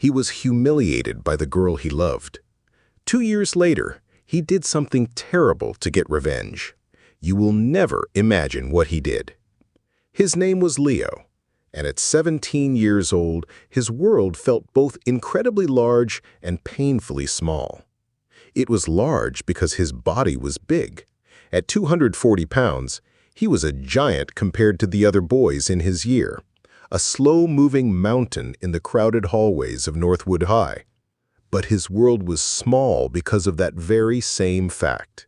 He was humiliated by the girl he loved. 2 years later, he did something terrible to get revenge. You will never imagine what he did. His name was Leo, and at 17 years old, his world felt both incredibly large and painfully small. It was large because his body was big. At 240 pounds, he was a giant compared to the other boys in his year, a slow-moving mountain in the crowded hallways of Northwood High. But his world was small because of that very same fact.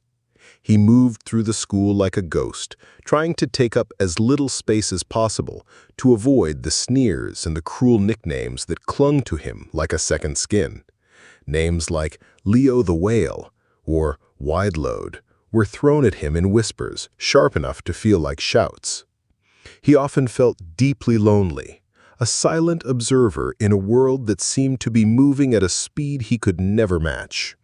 He moved through the school like a ghost, trying to take up as little space as possible to avoid the sneers and the cruel nicknames that clung to him like a second skin. Names like Leo the Whale or Wideload were thrown at him in whispers, sharp enough to feel like shouts. He often felt deeply lonely, a silent observer in a world that seemed to be moving at a speed he could never match.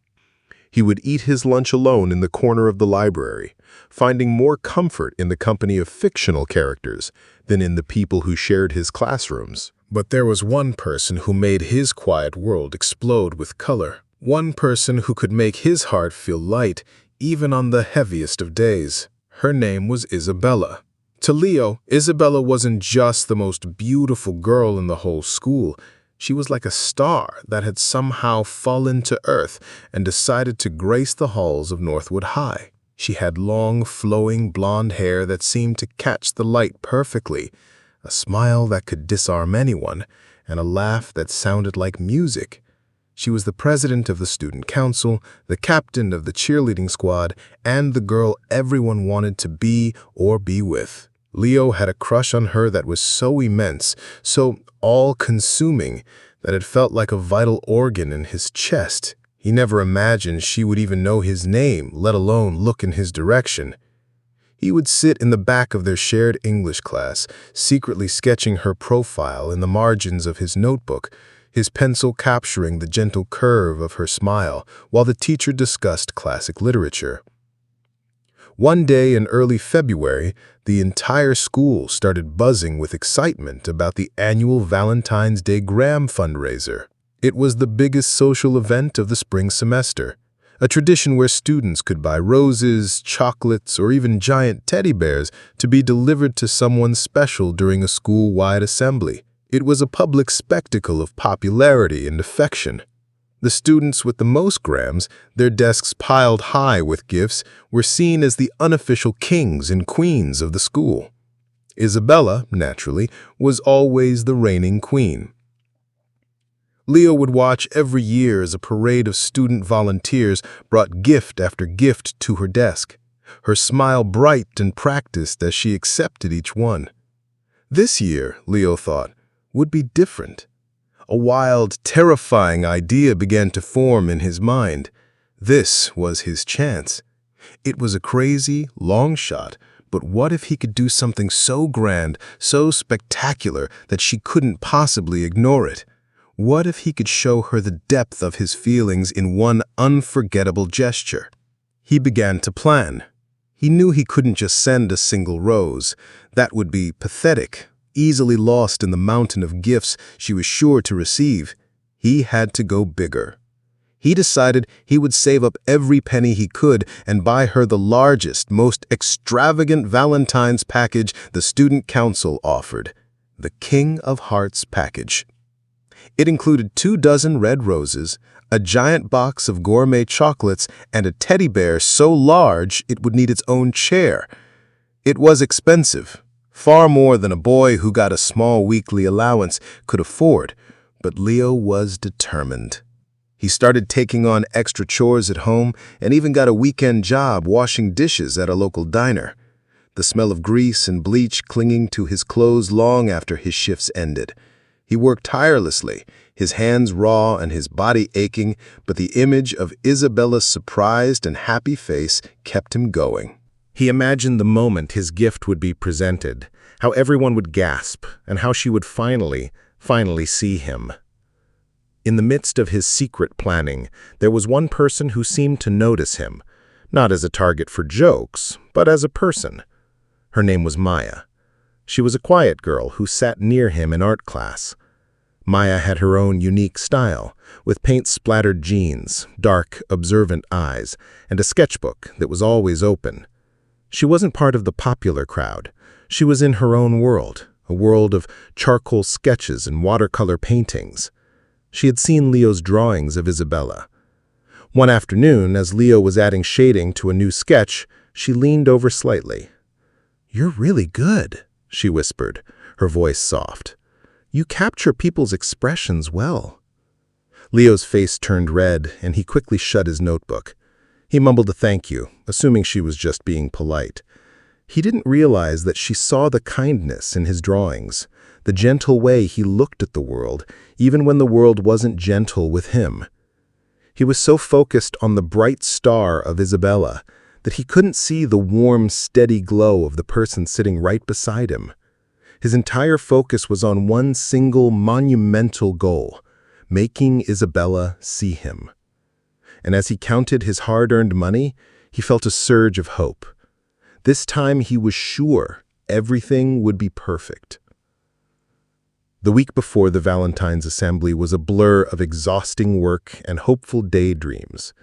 He would eat his lunch alone in the corner of the library, finding more comfort in the company of fictional characters than in the people who shared his classrooms. But there was one person who made his quiet world explode with color, one person who could make his heart feel light even on the heaviest of days. Her name was Isabella. To Leo, Isabella wasn't just the most beautiful girl in the whole school. She was like a star that had somehow fallen to earth and decided to grace the halls of Northwood High. She had long, flowing blonde hair that seemed to catch the light perfectly, a smile that could disarm anyone, and a laugh that sounded like music. She was the president of the student council, the captain of the cheerleading squad, and the girl everyone wanted to be or be with. Leo had a crush on her that was so immense, so all-consuming, that it felt like a vital organ in his chest. He never imagined she would even know his name, let alone look in his direction. He would sit in the back of their shared English class, secretly sketching her profile in the margins of his notebook, his pencil capturing the gentle curve of her smile while the teacher discussed classic literature. One day in early February, the entire school started buzzing with excitement about the annual Valentine's Day Gram fundraiser. It was the biggest social event of the spring semester, a tradition where students could buy roses, chocolates, or even giant teddy bears to be delivered to someone special during a school-wide assembly. It was a public spectacle of popularity and affection. The students with the most grams, their desks piled high with gifts, were seen as the unofficial kings and queens of the school. Isabella, naturally, was always the reigning queen. Leo would watch every year as a parade of student volunteers brought gift after gift to her desk, her smile bright and practiced as she accepted each one. This year, Leo thought, would be different. A wild, terrifying idea began to form in his mind. This was his chance. It was a crazy, long shot, but what if he could do something so grand, so spectacular, that she couldn't possibly ignore it? What if he could show her the depth of his feelings in one unforgettable gesture? He began to plan. He knew he couldn't just send a single rose. That would be pathetic, easily lost in the mountain of gifts she was sure to receive. He had to go bigger. He decided he would save up every penny he could and buy her the largest, most extravagant Valentine's package the student council offered, the King of Hearts package. It included 24 red roses, a giant box of gourmet chocolates, and a teddy bear so large it would need its own chair. It was expensive, far more than a boy who got a small weekly allowance could afford, but Leo was determined. He started taking on extra chores at home and even got a weekend job washing dishes at a local diner, the smell of grease and bleach clinging to his clothes long after his shifts ended. He worked tirelessly, his hands raw and his body aching, but the image of Isabella's surprised and happy face kept him going. He imagined the moment his gift would be presented, how everyone would gasp, and how she would finally see him. In the midst of his secret planning, there was one person who seemed to notice him, not as a target for jokes, but as a person. Her name was Maya. She was a quiet girl who sat near him in art class. Maya had her own unique style, with paint-splattered jeans, dark, observant eyes, and a sketchbook that was always open. She wasn't part of the popular crowd. She was in her own world, a world of charcoal sketches and watercolor paintings. She had seen Leo's drawings of Isabella. One afternoon, as Leo was adding shading to a new sketch, she leaned over slightly. "You're really good," she whispered, her voice soft. "You capture people's expressions well." Leo's face turned red, and he quickly shut his notebook. He mumbled a thank you, assuming she was just being polite. He didn't realize that she saw the kindness in his drawings, the gentle way he looked at the world, even when the world wasn't gentle with him. He was so focused on the bright star of Isabella that he couldn't see the warm, steady glow of the person sitting right beside him. His entire focus was on one single monumental goal: making Isabella see him. And as he counted his hard-earned money, he felt a surge of hope. This time he was sure everything would be perfect. The week before the Valentine's Assembly was a blur of exhausting work and hopeful daydreams.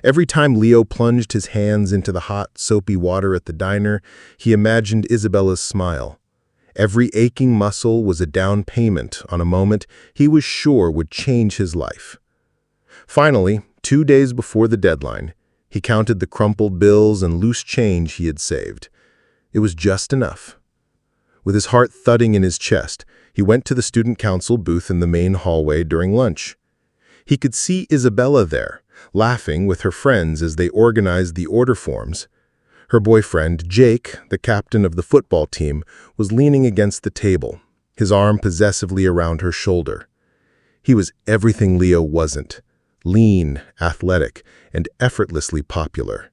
Every time Leo plunged his hands into the hot, soapy water at the diner, he imagined Isabella's smile. Every aching muscle was a down payment on a moment he was sure would change his life. Finally, 2 days before the deadline, he counted the crumpled bills and loose change he had saved. It was just enough. With his heart thudding in his chest, he went to the student council booth in the main hallway during lunch. He could see Isabella there, laughing with her friends as they organized the order forms. Her boyfriend, Jake, the captain of the football team, was leaning against the table, his arm possessively around her shoulder. He was everything Leo wasn't: lean, athletic, and effortlessly popular.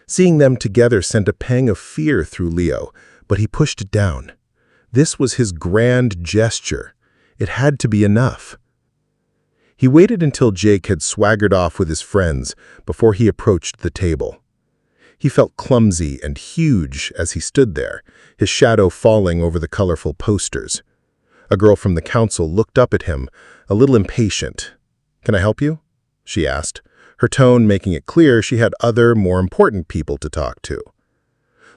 Seeing them together sent a pang of fear through Leo, but he pushed it down. This was his grand gesture. It had to be enough. He waited until Jake had swaggered off with his friends before he approached the table. He felt clumsy and huge as he stood there, his shadow falling over the colorful posters. A girl from the council looked up at him, a little impatient. "Can I help you?" she asked, her tone making it clear she had other, more important people to talk to.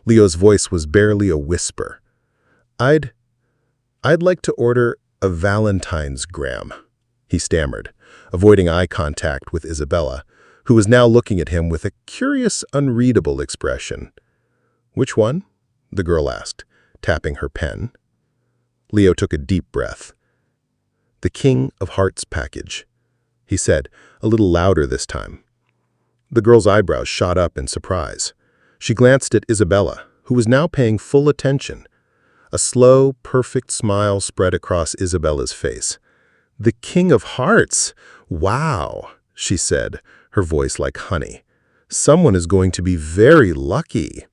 Leo's voice was barely a whisper. I'd like to order a Valentine's gram," he stammered, avoiding eye contact with Isabella, who was now looking at him with a curious, unreadable expression. "Which one?" the girl asked, tapping her pen. Leo took a deep breath. "The King of Hearts package," he said, a little louder this time. The girl's eyebrows shot up in surprise. She glanced at Isabella, who was now paying full attention. A slow, perfect smile spread across Isabella's face. "The King of Hearts! Wow," she said, her voice like honey. "Someone is going to be very lucky."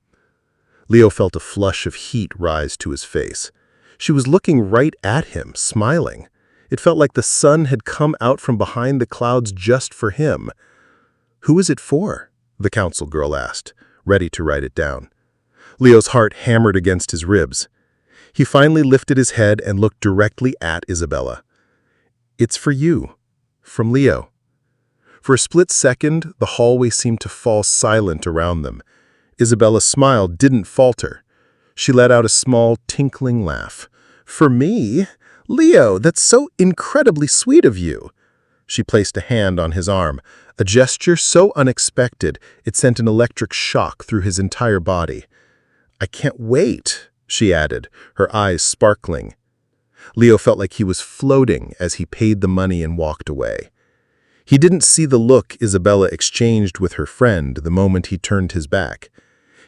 Leo felt a flush of heat rise to his face. She was looking right at him, smiling. It felt like the sun had come out from behind the clouds just for him. "Who is it for?" the council girl asked, ready to write it down. Leo's heart hammered against his ribs. He finally lifted his head and looked directly at Isabella. "It's for you, from Leo." For a split second, the hallway seemed to fall silent around them. Isabella's smile didn't falter. She let out a small, tinkling laugh. "For me? Leo, that's so incredibly sweet of you." She placed a hand on his arm, a gesture so unexpected it sent an electric shock through his entire body. "I can't wait," she added, her eyes sparkling. Leo felt like he was floating as he paid the money and walked away. He didn't see the look Isabella exchanged with her friend the moment he turned his back.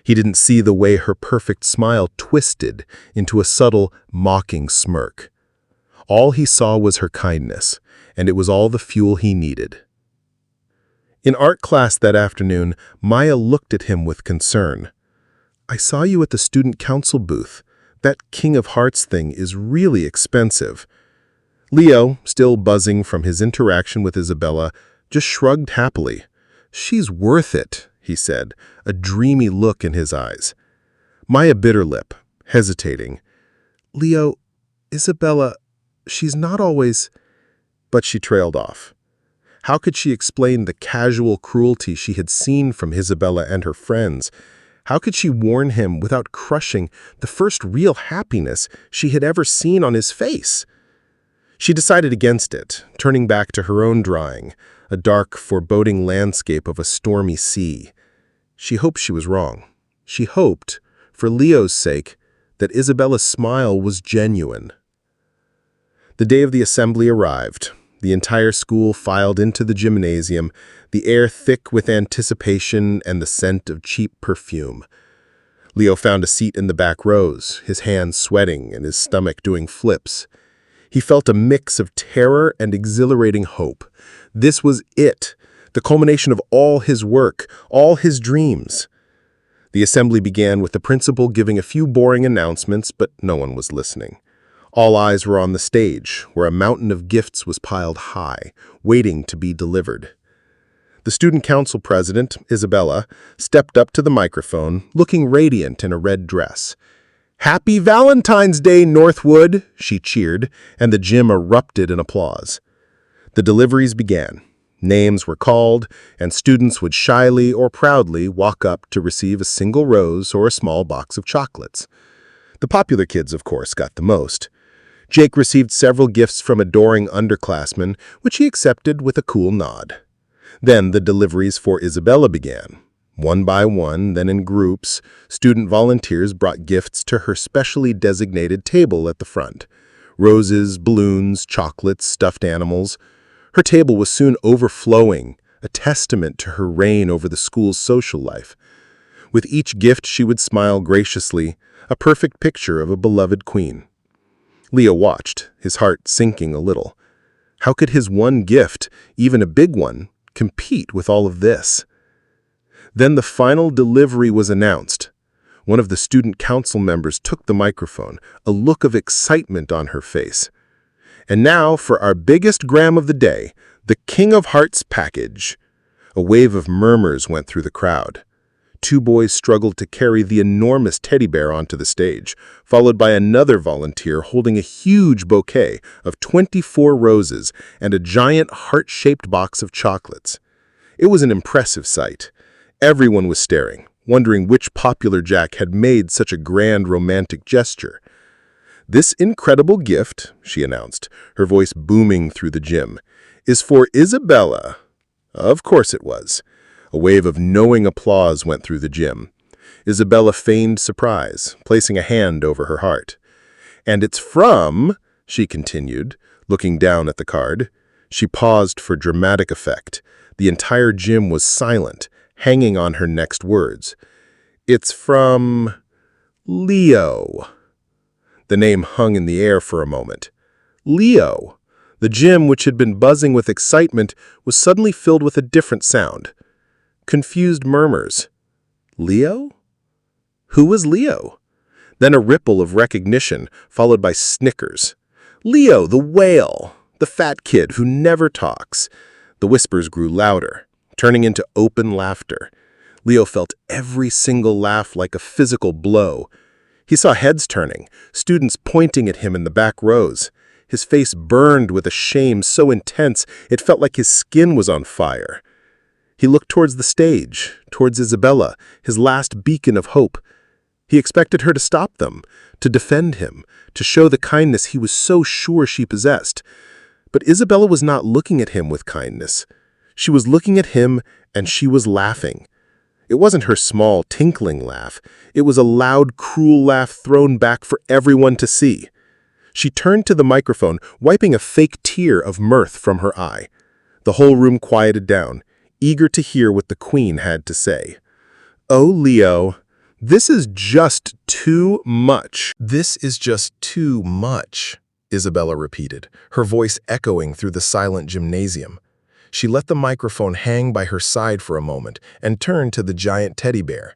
He didn't see the way her perfect smile twisted into a subtle, mocking smirk. All he saw was her kindness, and it was all the fuel he needed. In art class that afternoon, Maya looked at him with concern. "I saw you at the student council booth. That King of Hearts thing is really expensive." Leo, still buzzing from his interaction with Isabella, just shrugged happily. "She's worth it," he said, a dreamy look in his eyes. Maya bit her lip, hesitating. "Leo, Isabella, she's not always..." But she trailed off. How could she explain the casual cruelty she had seen from Isabella and her friends? How could she warn him without crushing the first real happiness she had ever seen on his face? She decided against it, turning back to her own drawing, a dark, foreboding landscape of a stormy sea. She hoped she was wrong. She hoped, for Leo's sake, that Isabella's smile was genuine. The day of the assembly arrived. The entire school filed into the gymnasium, the air thick with anticipation and the scent of cheap perfume. Leo found a seat in the back rows, his hands sweating and his stomach doing flips. He felt a mix of terror and exhilarating hope. This was it, the culmination of all his work, all his dreams. The assembly began with the principal giving a few boring announcements, but no one was listening. All eyes were on the stage, where a mountain of gifts was piled high, waiting to be delivered. The student council president, Isabella, stepped up to the microphone, looking radiant in a red dress. "Happy Valentine's Day, Northwood!" she cheered, and the gym erupted in applause. The deliveries began. Names were called, and students would shyly or proudly walk up to receive a single rose or a small box of chocolates. The popular kids, of course, got the most. Jake received several gifts from adoring underclassmen, which he accepted with a cool nod. Then the deliveries for Isabella began. One by one, then in groups, student volunteers brought gifts to her specially designated table at the front. Roses, balloons, chocolates, stuffed animals. Her table was soon overflowing, a testament to her reign over the school's social life. With each gift she would smile graciously, a perfect picture of a beloved queen. Leo watched, his heart sinking a little. How could his one gift, even a big one, compete with all of this? Then the final delivery was announced. One of the student council members took the microphone, a look of excitement on her face. "And now for our biggest gram of the day, the King of Hearts package." A wave of murmurs went through the crowd. Two boys struggled to carry the enormous teddy bear onto the stage, followed by another volunteer holding a huge bouquet of 24 roses and a giant heart-shaped box of chocolates. It was an impressive sight. Everyone was staring, wondering which popular jack had made such a grand romantic gesture. "This incredible gift," she announced, her voice booming through the gym, "is for Isabella." Of course it was. A wave of knowing applause went through the gym. Isabella feigned surprise, placing a hand over her heart. "And it's from," she continued, looking down at the card. She paused for dramatic effect. The entire gym was silent, hanging on her next words. "It's from Leo." The name hung in the air for a moment. Leo. The gym, which had been buzzing with excitement, was suddenly filled with a different sound. Confused murmurs. Leo? Who was Leo? Then a ripple of recognition, followed by snickers. "Leo, the whale! The fat kid who never talks." The whispers grew louder, turning into open laughter. Leo felt every single laugh like a physical blow. He saw heads turning, students pointing at him in the back rows. His face burned with a shame so intense it felt like his skin was on fire. He looked towards the stage, towards Isabella, his last beacon of hope. He expected her to stop them, to defend him, to show the kindness he was so sure she possessed. But Isabella was not looking at him with kindness. She was looking at him, and she was laughing. It wasn't her small, tinkling laugh. It was a loud, cruel laugh thrown back for everyone to see. She turned to the microphone, wiping a fake tear of mirth from her eye. The whole room quieted down, eager to hear what the queen had to say. "Oh, Leo, this is just too much." "This is just too much," Isabella repeated, her voice echoing through the silent gymnasium. She let the microphone hang by her side for a moment and turned to the giant teddy bear.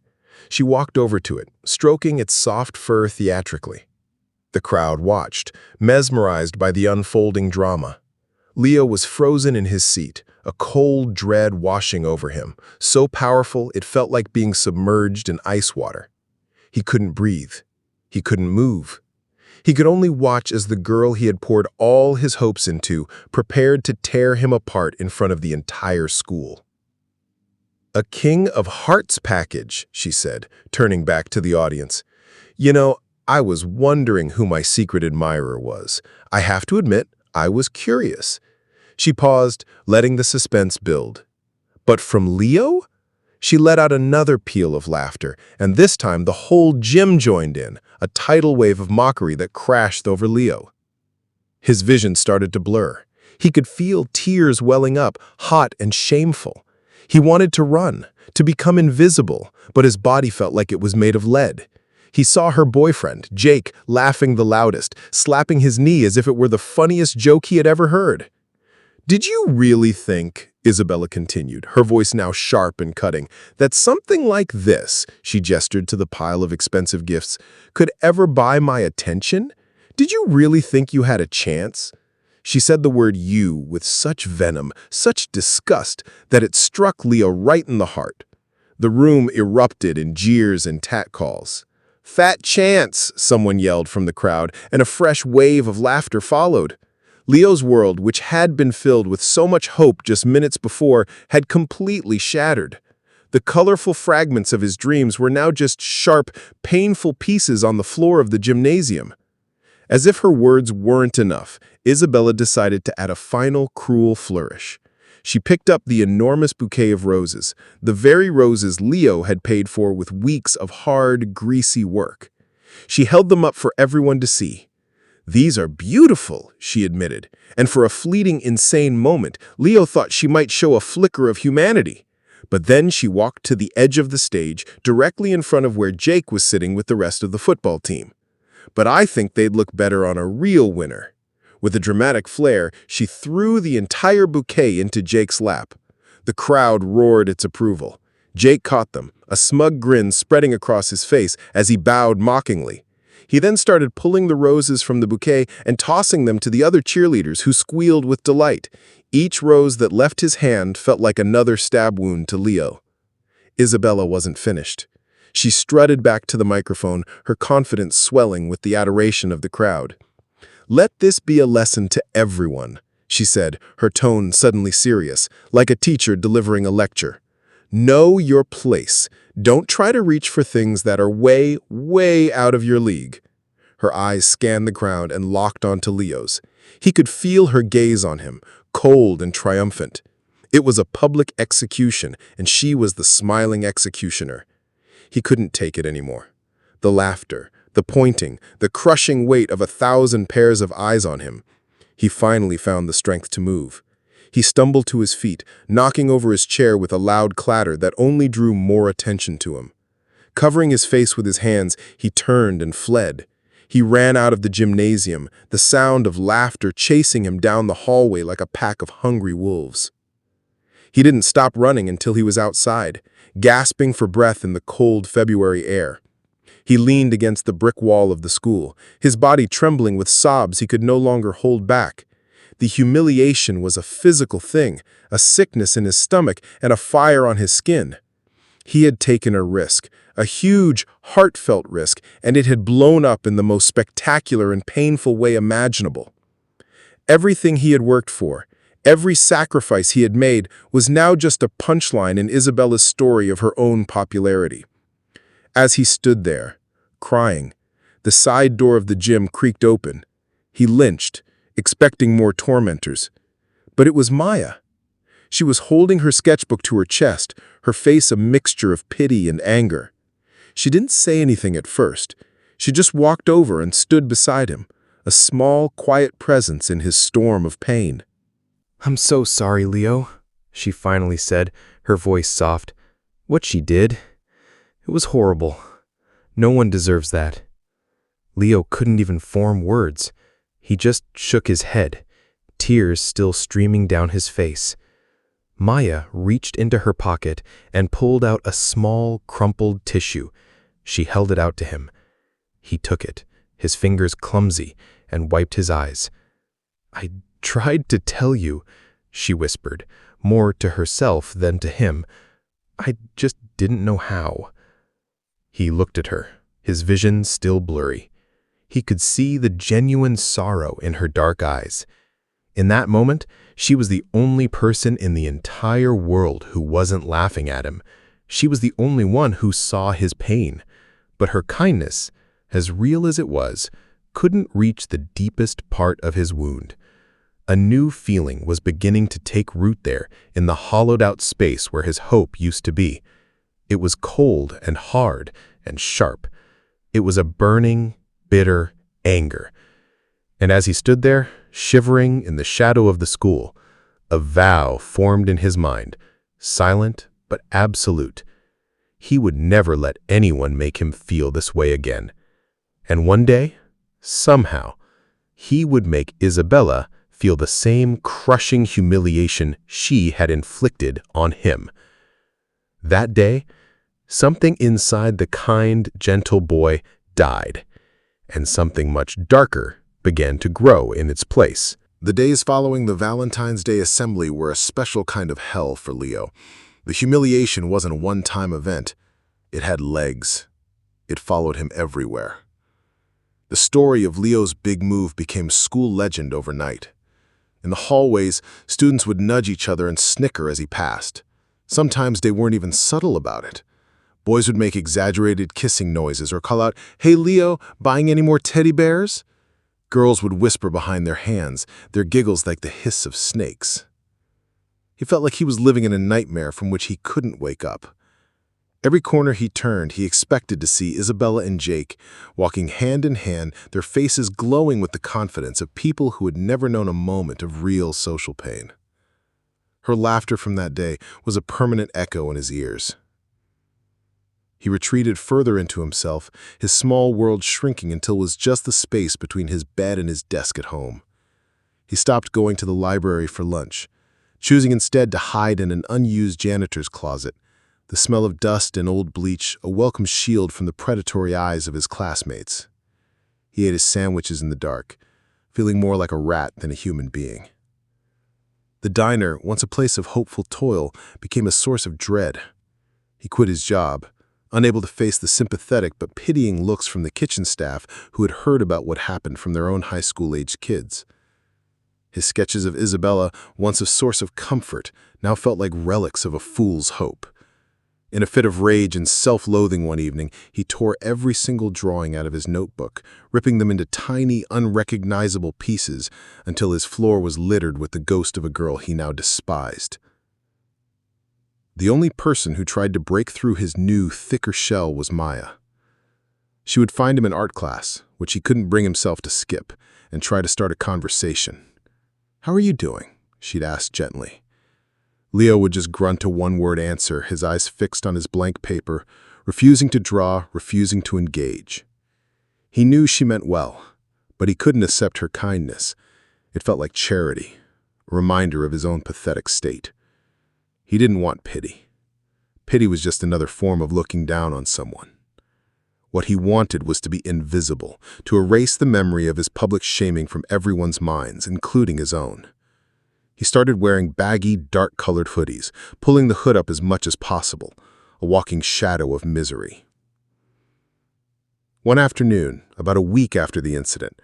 She walked over to it, stroking its soft fur theatrically. The crowd watched, mesmerized by the unfolding drama. Leo was frozen in his seat, a cold dread washing over him, so powerful it felt like being submerged in ice water. He couldn't breathe. He couldn't move. He could only watch as the girl he had poured all his hopes into prepared to tear him apart in front of the entire school. "A King of Hearts package," she said, turning back to the audience. "You know, I was wondering who my secret admirer was. I have to admit, I was curious." She paused, letting the suspense build. "But from Leo?" She let out another peal of laughter, and this time the whole gym joined in, a tidal wave of mockery that crashed over Leo. His vision started to blur. He could feel tears welling up, hot and shameful. He wanted to run, to become invisible, but his body felt like it was made of lead. He saw her boyfriend, Jake, laughing the loudest, slapping his knee as if it were the funniest joke he had ever heard. "Did you really think," Isabella continued, her voice now sharp and cutting, "that something like this," she gestured to the pile of expensive gifts, "could ever buy my attention? Did you really think you had a chance?" She said the word "you" with such venom, such disgust, that it struck Leo right in the heart. The room erupted in jeers and catcalls. "Fat chance," someone yelled from the crowd, and a fresh wave of laughter followed. Leo's world, which had been filled with so much hope just minutes before, had completely shattered. The colorful fragments of his dreams were now just sharp, painful pieces on the floor of the gymnasium. As if her words weren't enough, Isabella decided to add a final cruel flourish. She picked up the enormous bouquet of roses, the very roses Leo had paid for with weeks of hard, greasy work. She held them up for everyone to see. "These are beautiful," she admitted, and for a fleeting, insane moment, Leo thought she might show a flicker of humanity. But then she walked to the edge of the stage, directly in front of where Jake was sitting with the rest of the football team. "But I think they'd look better on a real winner." With a dramatic flair, she threw the entire bouquet into Jake's lap. The crowd roared its approval. Jake caught them, a smug grin spreading across his face as he bowed mockingly. He then started pulling the roses from the bouquet and tossing them to the other cheerleaders who squealed with delight. Each rose that left his hand felt like another stab wound to Leo. Isabella wasn't finished. She strutted back to the microphone, her confidence swelling with the adoration of the crowd. "Let this be a lesson to everyone," she said, her tone suddenly serious, like a teacher delivering a lecture. "Know your place. Don't try to reach for things that are way, way out of your league." Her eyes scanned the crowd and locked onto Leo's. He could feel her gaze on him, cold and triumphant. It was a public execution, and she was the smiling executioner. He couldn't take it anymore. The laughter, the pointing, the crushing weight of 1,000 pairs of eyes on him. He finally found the strength to move. He stumbled to his feet, knocking over his chair with a loud clatter that only drew more attention to him. Covering his face with his hands, he turned and fled. He ran out of the gymnasium, the sound of laughter chasing him down the hallway like a pack of hungry wolves. He didn't stop running until he was outside, gasping for breath in the cold February air. He leaned against the brick wall of the school, his body trembling with sobs he could no longer hold back. The humiliation was a physical thing, a sickness in his stomach and a fire on his skin. He had taken a risk, a huge, heartfelt risk, and it had blown up in the most spectacular and painful way imaginable. Everything he had worked for, every sacrifice he had made, was now just a punchline in Isabella's story of her own popularity. As he stood there, crying, the side door of the gym creaked open. He lynched, expecting more tormentors. But it was Maya. She was holding her sketchbook to her chest, her face a mixture of pity and anger. She didn't say anything at first. She just walked over and stood beside him, a small, quiet presence in his storm of pain. "I'm so sorry, Leo," she finally said, her voice soft. "What she did, it was horrible. No one deserves that." Leo couldn't even form words. He just shook his head, tears still streaming down his face. Maya reached into her pocket and pulled out a small, crumpled tissue. She held it out to him. He took it, his fingers clumsy, and wiped his eyes. "I tried to tell you," she whispered, more to herself than to him. "I just didn't know how." He looked at her, his vision still blurry. He could see the genuine sorrow in her dark eyes. In that moment, she was the only person in the entire world who wasn't laughing at him. She was the only one who saw his pain. But her kindness, as real as it was, couldn't reach the deepest part of his wound. A new feeling was beginning to take root there in the hollowed-out space where his hope used to be. It was cold and hard and sharp. It was a burning, bitter anger. And as he stood there, shivering in the shadow of the school, a vow formed in his mind, silent but absolute. He would never let anyone make him feel this way again. And one day, somehow, he would make Isabella feel the same crushing humiliation she had inflicted on him. That day, something inside the kind, gentle boy died, and something much darker began to grow in its place. The days following the Valentine's Day assembly were a special kind of hell for Leo. The humiliation wasn't a one-time event. It had legs. It followed him everywhere. The story of Leo's big move became school legend overnight. In the hallways, students would nudge each other and snicker as he passed. Sometimes they weren't even subtle about it. Boys would make exaggerated kissing noises or call out, "Hey Leo, buying any more teddy bears?" Girls would whisper behind their hands, their giggles like the hiss of snakes. He felt like he was living in a nightmare from which he couldn't wake up. Every corner he turned, he expected to see Isabella and Jake walking hand in hand, their faces glowing with the confidence of people who had never known a moment of real social pain. Her laughter from that day was a permanent echo in his ears. He retreated further into himself, his small world shrinking until it was just the space between his bed and his desk at home. He stopped going to the library for lunch, choosing instead to hide in an unused janitor's closet, the smell of dust and old bleach a welcome shield from the predatory eyes of his classmates. He ate his sandwiches in the dark, feeling more like a rat than a human being. The diner, once a place of hopeful toil, became a source of dread. He quit his job, unable to face the sympathetic but pitying looks from the kitchen staff who had heard about what happened from their own high school-aged kids. His sketches of Isabella, once a source of comfort, now felt like relics of a fool's hope. In a fit of rage and self-loathing one evening, he tore every single drawing out of his notebook, ripping them into tiny, unrecognizable pieces until his floor was littered with the ghost of a girl he now despised. The only person who tried to break through his new, thicker shell was Maya. She would find him in art class, which he couldn't bring himself to skip, and try to start a conversation. "How are you doing?" she'd ask gently. Leo would just grunt a one-word answer, his eyes fixed on his blank paper, refusing to draw, refusing to engage. He knew she meant well, but he couldn't accept her kindness. It felt like charity, a reminder of his own pathetic state. He didn't want pity. Pity was just another form of looking down on someone. What he wanted was to be invisible, to erase the memory of his public shaming from everyone's minds, including his own. He started wearing baggy, dark-colored hoodies, pulling the hood up as much as possible, a walking shadow of misery. One afternoon, about a week after the incident,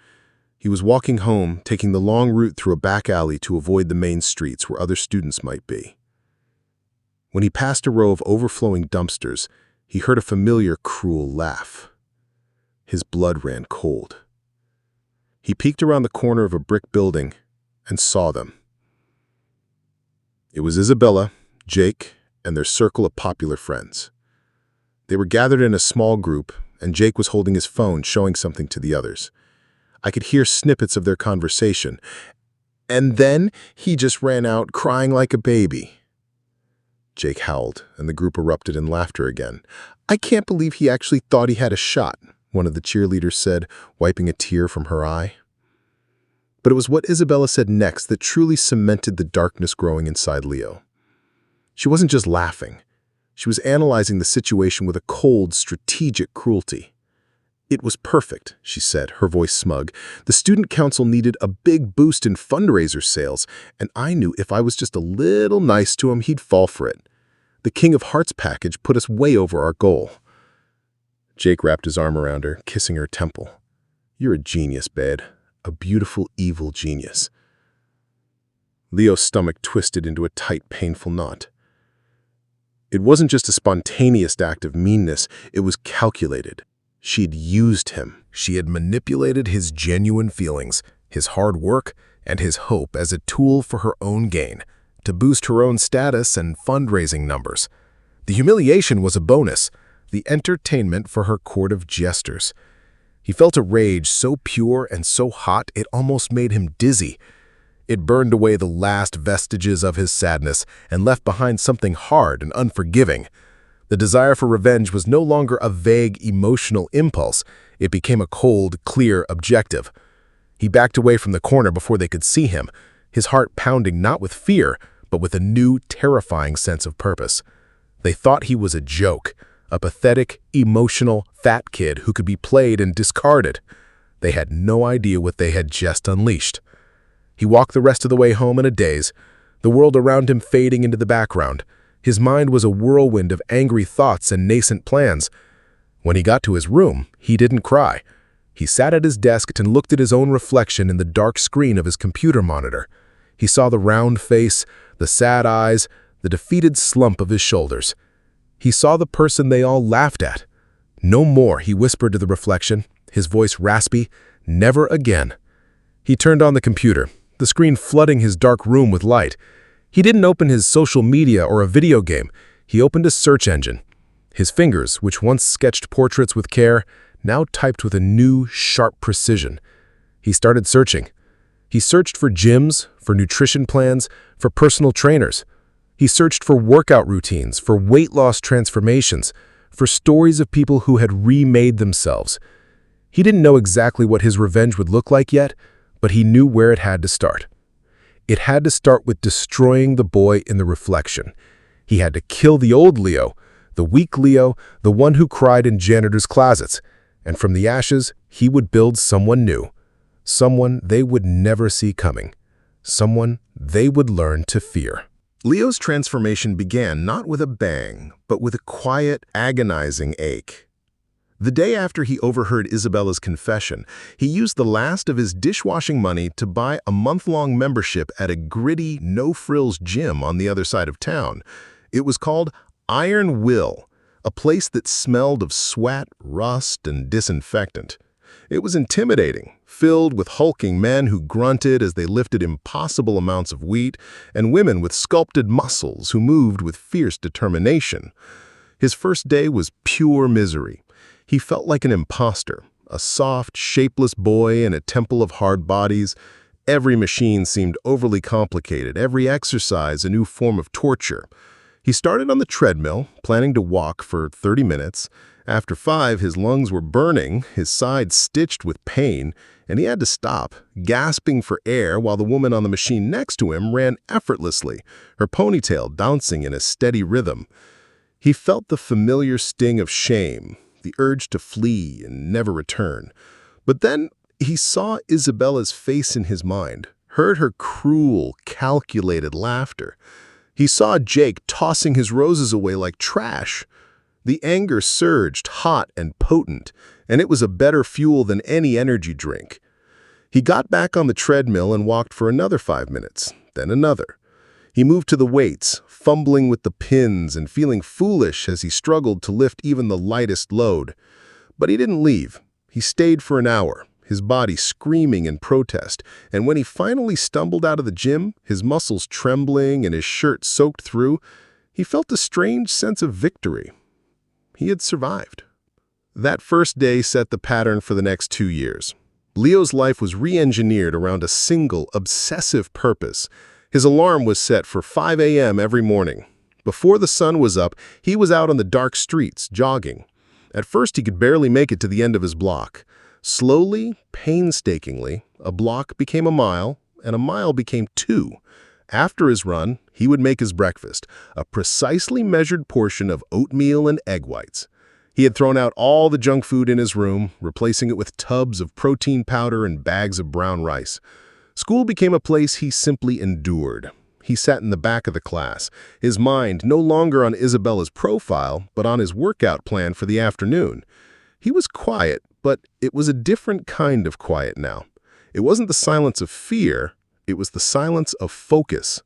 he was walking home, taking the long route through a back alley to avoid the main streets where other students might be. When he passed a row of overflowing dumpsters, he heard a familiar, cruel laugh. His blood ran cold. He peeked around the corner of a brick building and saw them. It was Isabella, Jake, and their circle of popular friends. They were gathered in a small group, and Jake was holding his phone, showing something to the others. I could hear snippets of their conversation. "And then he just ran out crying like a baby." Jake howled, and the group erupted in laughter again. "I can't believe he actually thought he had a shot," one of the cheerleaders said, wiping a tear from her eye. But it was what Isabella said next that truly cemented the darkness growing inside Leo. She wasn't just laughing. She was analyzing the situation with a cold, strategic cruelty. "It was perfect," she said, her voice smug. "The student council needed a big boost in fundraiser sales, and I knew if I was just a little nice to him, he'd fall for it. The King of Hearts package put us way over our goal." Jake wrapped his arm around her, kissing her temple. You're a genius, babe. A beautiful, evil genius. Leo's stomach twisted into a tight, painful knot. It wasn't just a spontaneous act of meanness, it was calculated. She'd used him. She had manipulated his genuine feelings, his hard work, and his hope as a tool for her own gain, to boost her own status and fundraising numbers. The humiliation was a bonus, the entertainment for her court of jesters. He felt a rage so pure and so hot it almost made him dizzy. It burned away the last vestiges of his sadness and left behind something hard and unforgiving. The desire for revenge was no longer a vague emotional impulse. It became a cold, clear objective. He backed away from the corner before they could see him, his heart pounding not with fear, but with a new, terrifying sense of purpose. They thought he was a joke, a pathetic, emotional, fat kid who could be played and discarded. They had no idea what they had just unleashed. He walked the rest of the way home in a daze, the world around him fading into the background. His mind was a whirlwind of angry thoughts and nascent plans. When he got to his room, he didn't cry. He sat at his desk and looked at his own reflection in the dark screen of his computer monitor. He saw the round face, the sad eyes, the defeated slump of his shoulders. He saw the person they all laughed at. No more, he whispered to the reflection, his voice raspy, never again. He turned on the computer, the screen flooding his dark room with light. He didn't open his social media or a video game. He opened a search engine. His fingers, which once sketched portraits with care, now typed with a new, sharp precision. He started searching. He searched for gyms, for nutrition plans, for personal trainers. He searched for workout routines, for weight loss transformations, for stories of people who had remade themselves. He didn't know exactly what his revenge would look like yet, but he knew where it had to start. It had to start with destroying the boy in the reflection. He had to kill the old Leo, the weak Leo, the one who cried in janitors' closets. And from the ashes, he would build someone new, someone they would never see coming, someone they would learn to fear. Leo's transformation began not with a bang, but with a quiet, agonizing ache. The day after he overheard Isabella's confession, he used the last of his dishwashing money to buy a month-long membership at a gritty, no-frills gym on the other side of town. It was called Iron Will, a place that smelled of sweat, rust, and disinfectant. It was intimidating, filled with hulking men who grunted as they lifted impossible amounts of weight, and women with sculpted muscles who moved with fierce determination. His first day was pure misery. He felt like an imposter, a soft, shapeless boy in a temple of hard bodies. Every machine seemed overly complicated, every exercise a new form of torture. He started on the treadmill, planning to walk for 30 minutes. After 5, his lungs were burning, his sides stitched with pain, and he had to stop, gasping for air while the woman on the machine next to him ran effortlessly, her ponytail bouncing in a steady rhythm. He felt the familiar sting of shame, the urge to flee and never return. But then he saw Isabella's face in his mind, heard her cruel, calculated laughter. He saw Jake tossing his roses away like trash. The anger surged, hot and potent, and it was a better fuel than any energy drink. He got back on the treadmill and walked for another 5 minutes, then another. He moved to the weights, fumbling with the pins and feeling foolish as he struggled to lift even the lightest load. But he didn't leave. He stayed for an hour, his body screaming in protest, and when he finally stumbled out of the gym, his muscles trembling and his shirt soaked through, he felt a strange sense of victory. He had survived. That first day set the pattern for the next 2 years. Leo's life was re-engineered around a single, obsessive purpose. His alarm was set for 5 a.m. every morning. Before the sun was up, he was out on the dark streets, jogging. At first, he could barely make it to the end of his block. Slowly, painstakingly, a block became a mile, and a mile became 2. After his run, he would make his breakfast, a precisely measured portion of oatmeal and egg whites. He had thrown out all the junk food in his room, replacing it with tubs of protein powder and bags of brown rice. School became a place he simply endured. He sat in the back of the class, his mind no longer on Isabella's profile, but on his workout plan for the afternoon. He was quiet, But it was a different kind of quiet now. It wasn't the silence of fear, it was the silence of focus.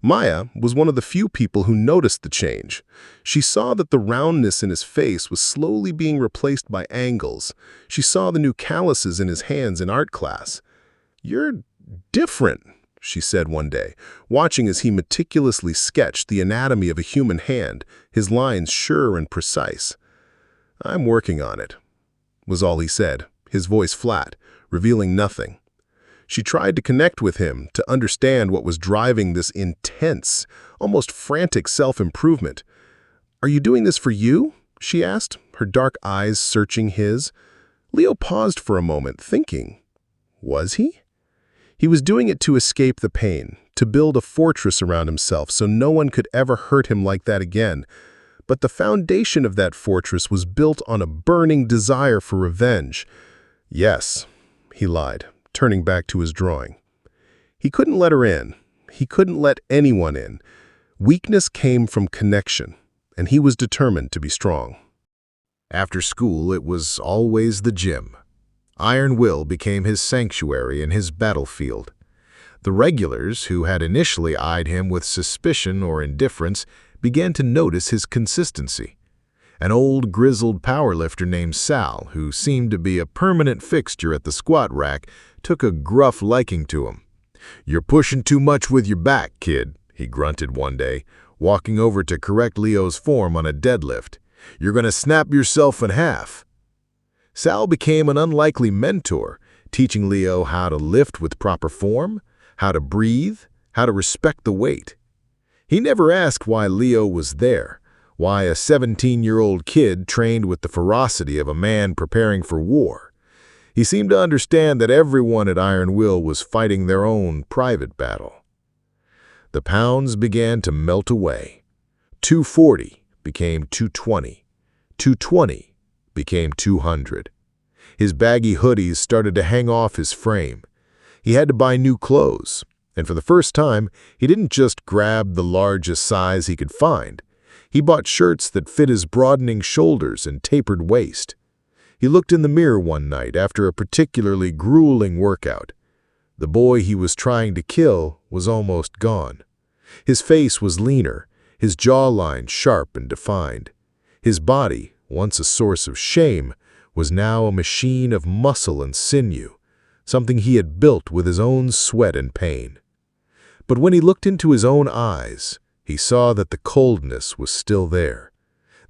Maya was one of the few people who noticed the change. She saw that the roundness in his face was slowly being replaced by angles. She saw the new calluses in his hands in art class. "You're different," she said one day, watching as he meticulously sketched the anatomy of a human hand, his lines sure and precise. "I'm working on it," was all he said, his voice flat, revealing nothing. She tried to connect with him, to understand what was driving this intense, almost frantic self-improvement. "Are you doing this for you?" she asked, her dark eyes searching his. Leo paused for a moment, thinking. Was he? He was doing it to escape the pain, to build a fortress around himself so no one could ever hurt him like that again. But the foundation of that fortress was built on a burning desire for revenge. "Yes," he lied, turning back to his drawing. He couldn't let her in. He couldn't let anyone in. Weakness came from connection, and he was determined to be strong. After school, it was always the gym. Iron Will became his sanctuary and his battlefield. The regulars, who had initially eyed him with suspicion or indifference, began to notice his consistency. An old, grizzled powerlifter named Sal, who seemed to be a permanent fixture at the squat rack, took a gruff liking to him. "You're pushing too much with your back, kid," he grunted one day, walking over to correct Leo's form on a deadlift. "You're going to snap yourself in half." Sal became an unlikely mentor, teaching Leo how to lift with proper form, how to breathe, how to respect the weight. He never asked why Leo was there, why a 17-year-old kid trained with the ferocity of a man preparing for war. He seemed to understand that everyone at Iron Will was fighting their own private battle. The pounds began to melt away. 240 became 220. 220 became 200. His baggy hoodies started to hang off his frame. He had to buy new clothes, and for the first time, he didn't just grab the largest size he could find. He bought shirts that fit his broadening shoulders and tapered waist. He looked in the mirror one night after a particularly grueling workout. The boy he was trying to kill was almost gone. His face was leaner, his jawline sharp and defined. His body, once a source of shame, was now a machine of muscle and sinew, something he had built with his own sweat and pain. But when he looked into his own eyes, he saw that the coldness was still there.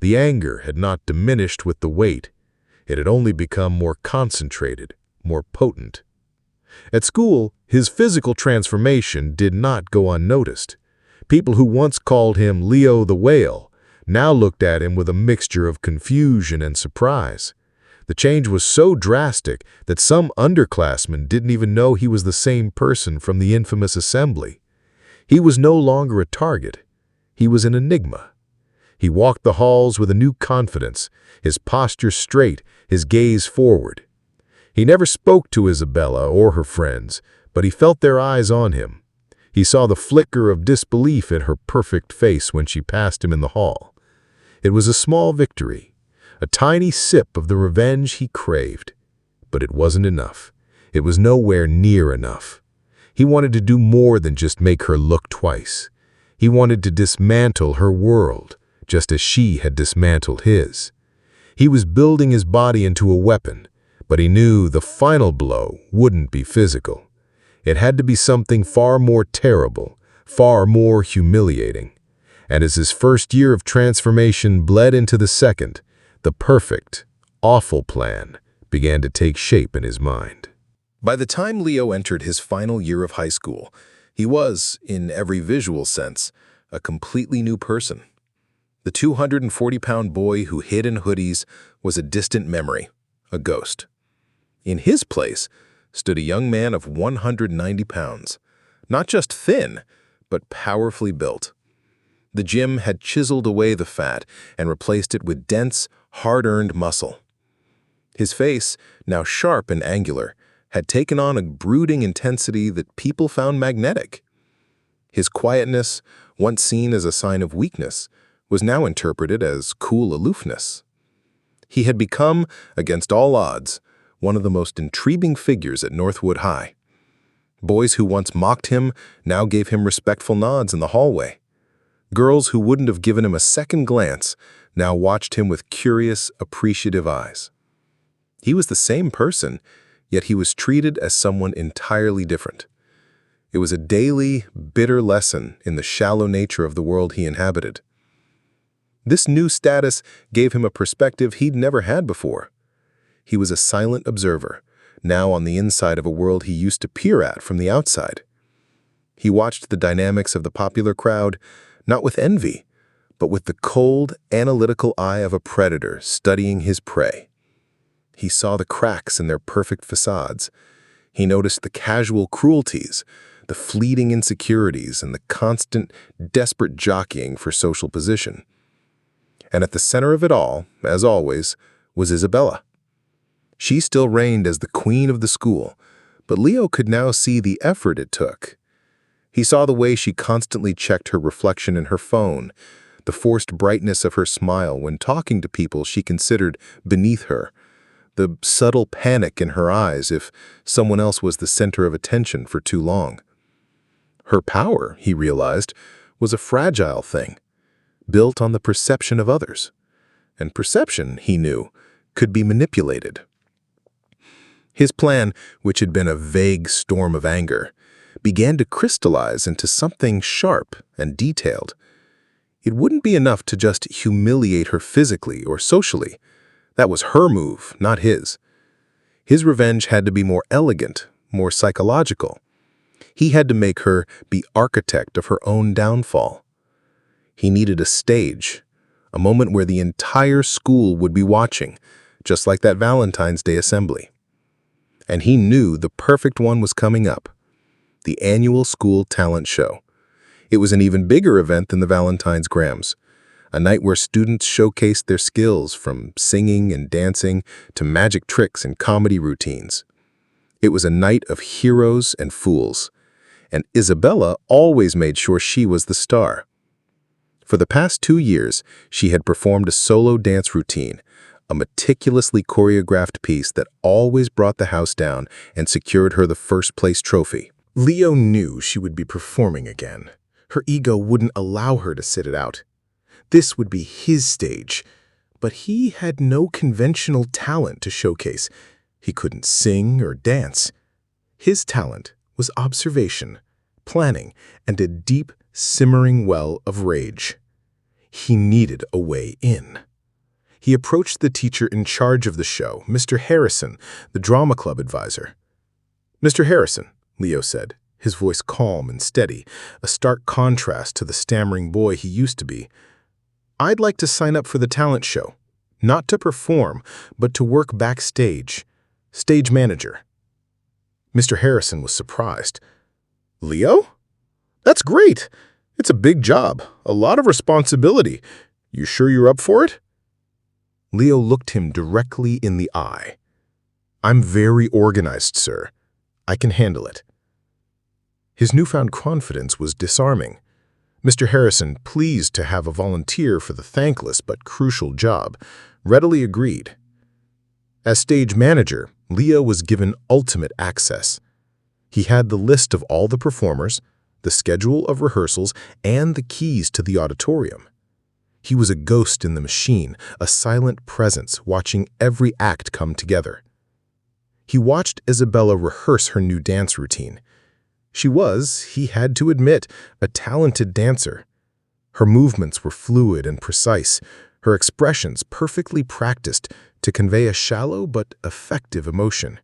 The anger had not diminished with the weight. It had only become more concentrated, more potent. At school, his physical transformation did not go unnoticed. People who once called him Leo the Whale now looked at him with a mixture of confusion and surprise. The change was so drastic that some underclassmen didn't even know he was the same person from the infamous assembly. He was no longer a target. He was an enigma. He walked the halls with a new confidence, his posture straight, his gaze forward. He never spoke to Isabella or her friends, but he felt their eyes on him. He saw the flicker of disbelief in her perfect face when she passed him in the hall. It was a small victory, a tiny sip of the revenge he craved. But it wasn't enough. It was nowhere near enough. He wanted to do more than just make her look twice. He wanted to dismantle her world, just as she had dismantled his. He was building his body into a weapon, but he knew the final blow wouldn't be physical. It had to be something far more terrible, far more humiliating. And as his first year of transformation bled into the second, the perfect, awful plan began to take shape in his mind. By the time Leo entered his final year of high school, he was, in every visual sense, a completely new person. The 240-pound boy who hid in hoodies was a distant memory, a ghost. In his place stood a young man of 190 pounds, not just thin, but powerfully built. The gym had chiseled away the fat and replaced it with dense, hard-earned muscle. His face, now sharp and angular, had taken on a brooding intensity that people found magnetic. His quietness, once seen as a sign of weakness, was now interpreted as cool aloofness. He had become, against all odds, one of the most intriguing figures at Northwood High. Boys who once mocked him now gave him respectful nods in the hallway. Girls who wouldn't have given him a second glance now watched him with curious, appreciative eyes. He was the same person, yet he was treated as someone entirely different. It was a daily, bitter lesson in the shallow nature of the world he inhabited. This new status gave him a perspective he'd never had before. He was a silent observer, now on the inside of a world he used to peer at from the outside. He watched the dynamics of the popular crowd, not with envy, but with the cold, analytical eye of a predator studying his prey. He saw the cracks in their perfect facades. He noticed the casual cruelties, the fleeting insecurities, and the constant, desperate jockeying for social position. And at the center of it all, as always, was Isabella. She still reigned as the queen of the school, but Leo could now see the effort it took. He saw the way she constantly checked her reflection in her phone, the forced brightness of her smile when talking to people she considered beneath her, the subtle panic in her eyes if someone else was the center of attention for too long. Her power, he realized, was a fragile thing, built on the perception of others. And perception, he knew, could be manipulated. His plan, which had been a vague storm of anger, began to crystallize into something sharp and detailed. It wouldn't be enough to just humiliate her physically or socially. That was her move, not his. His revenge had to be more elegant, more psychological. He had to make her be architect of her own downfall. He needed a stage, a moment where the entire school would be watching, just like that Valentine's Day assembly. And he knew the perfect one was coming up, the annual school talent show. It was an even bigger event than the Valentine's Grams, a night where students showcased their skills from singing and dancing to magic tricks and comedy routines. It was a night of heroes and fools, and Isabella always made sure she was the star. For the past 2 years, she had performed a solo dance routine, a meticulously choreographed piece that always brought the house down and secured her the first-place trophy. Leo knew she would be performing again. Her ego wouldn't allow her to sit it out. This would be his stage, but he had no conventional talent to showcase. He couldn't sing or dance. His talent was observation, planning, and a deep, simmering well of rage. He needed a way in. He approached the teacher in charge of the show, Mr. Harrison, the drama club advisor. "Mr. Harrison," Leo said, his voice calm and steady, a stark contrast to the stammering boy he used to be, "I'd like to sign up for the talent show, not to perform, but to work backstage, stage manager." Mr. Harrison was surprised. "Leo? That's great. It's a big job, a lot of responsibility. You sure you're up for it?" Leo looked him directly in the eye. "I'm very organized, sir. I can handle it." His newfound confidence was disarming. Mr. Harrison, pleased to have a volunteer for the thankless but crucial job, readily agreed. As stage manager, Leo was given ultimate access. He had the list of all the performers, the schedule of rehearsals, and the keys to the auditorium. He was a ghost in the machine, a silent presence watching every act come together. He watched Isabella rehearse her new dance routine. She was, he had to admit, a talented dancer. Her movements were fluid and precise, her expressions perfectly practiced to convey a shallow but effective emotion.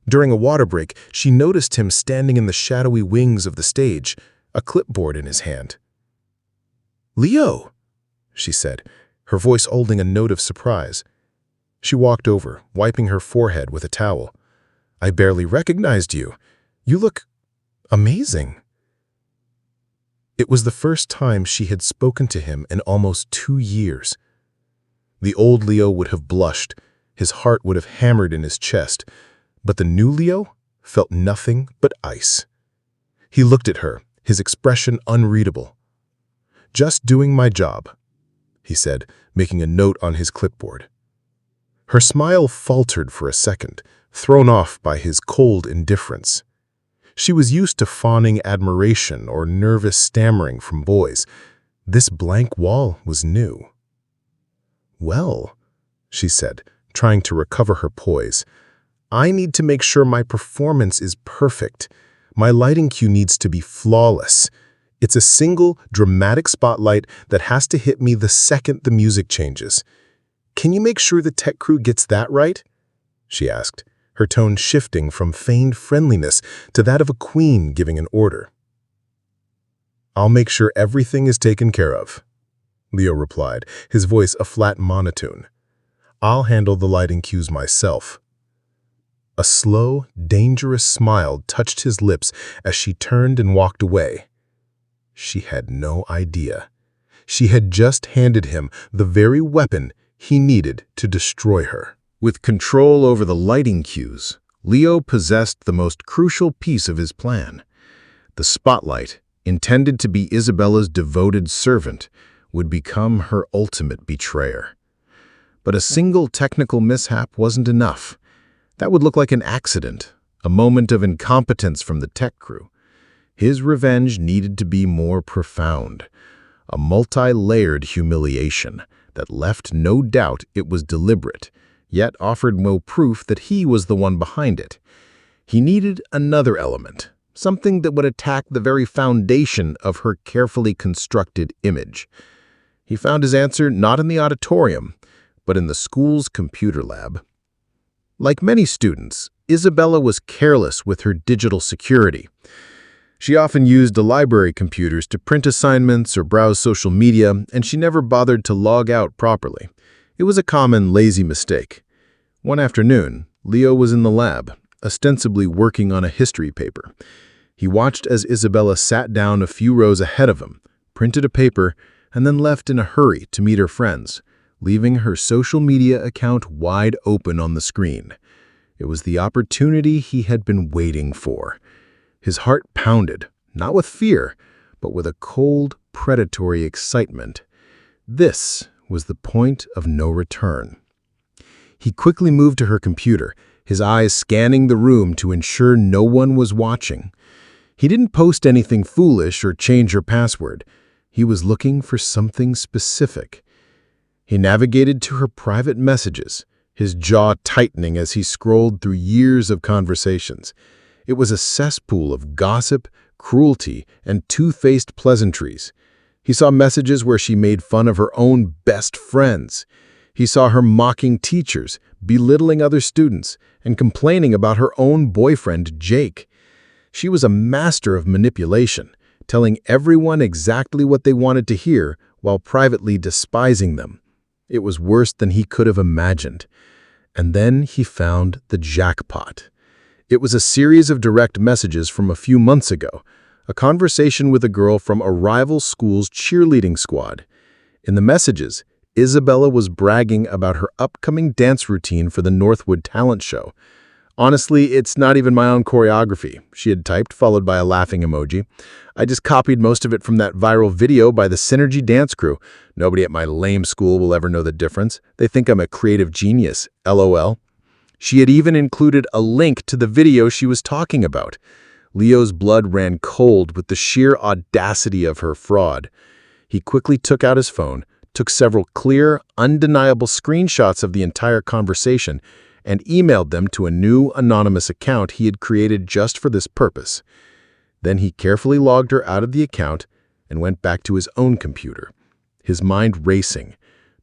During a water break, she noticed him standing in the shadowy wings of the stage, a clipboard in his hand. "Leo," she said, her voice holding a note of surprise. She walked over, wiping her forehead with a towel. "I barely recognized you. You look amazing." It was the first time she had spoken to him in almost 2 years. The old Leo would have blushed, his heart would have hammered in his chest, but the new Leo felt nothing but ice. He looked at her, his expression unreadable. "Just doing my job," he said, making a note on his clipboard. Her smile faltered for a second, thrown off by his cold indifference. She was used to fawning admiration or nervous stammering from boys. This blank wall was new. "Well," she said, trying to recover her poise, "I need to make sure my performance is perfect. My lighting cue needs to be flawless. It's a single, dramatic spotlight that has to hit me the second the music changes. Can you make sure the tech crew gets that right?" she asked, her tone shifting from feigned friendliness to that of a queen giving an order. "I'll make sure everything is taken care of," Leo replied, his voice a flat monotone. "I'll handle the lighting cues myself." A slow, dangerous smile touched his lips as she turned and walked away. She had no idea. She had just handed him the very weapon he needed to destroy her. With control over the lighting cues, Leo possessed the most crucial piece of his plan. The spotlight, intended to be Isabella's devoted servant, would become her ultimate betrayer. But a single technical mishap wasn't enough. That would look like an accident, a moment of incompetence from the tech crew. His revenge needed to be more profound, a multi-layered humiliation that left no doubt it was deliberate, yet offered no proof that he was the one behind it. He needed another element, something that would attack the very foundation of her carefully constructed image. He found his answer not in the auditorium, but in the school's computer lab. Like many students, Isabella was careless with her digital security. She often used the library computers to print assignments or browse social media, and she never bothered to log out properly. It was a common, lazy mistake. One afternoon, Leo was in the lab, ostensibly working on a history paper. He watched as Isabella sat down a few rows ahead of him, printed a paper, and then left in a hurry to meet her friends, leaving her social media account wide open on the screen. It was the opportunity he had been waiting for. His heart pounded, not with fear, but with a cold, predatory excitement. This was the point of no return. He quickly moved to her computer, his eyes scanning the room to ensure no one was watching. He didn't post anything foolish or change her password. He was looking for something specific. He navigated to her private messages, his jaw tightening as he scrolled through years of conversations. It was a cesspool of gossip, cruelty, and two-faced pleasantries. He saw messages where she made fun of her own best friends. He saw her mocking teachers, belittling other students, and complaining about her own boyfriend, Jake. She was a master of manipulation, telling everyone exactly what they wanted to hear while privately despising them. It was worse than he could have imagined. And then he found the jackpot. It was a series of direct messages from a few months ago, a conversation with a girl from a rival school's cheerleading squad. In the messages, Isabella was bragging about her upcoming dance routine for the Northwood talent show. "Honestly, it's not even my own choreography," she had typed, followed by a laughing emoji. "I just copied most of it from that viral video by the Synergy dance crew. Nobody at my lame school will ever know the difference. They think I'm a creative genius, LOL." She had even included a link to the video she was talking about. Leo's blood ran cold with the sheer audacity of her fraud. He quickly took out his phone, took several clear, undeniable screenshots of the entire conversation, and emailed them to a new anonymous account he had created just for this purpose. Then he carefully logged her out of the account and went back to his own computer, his mind racing.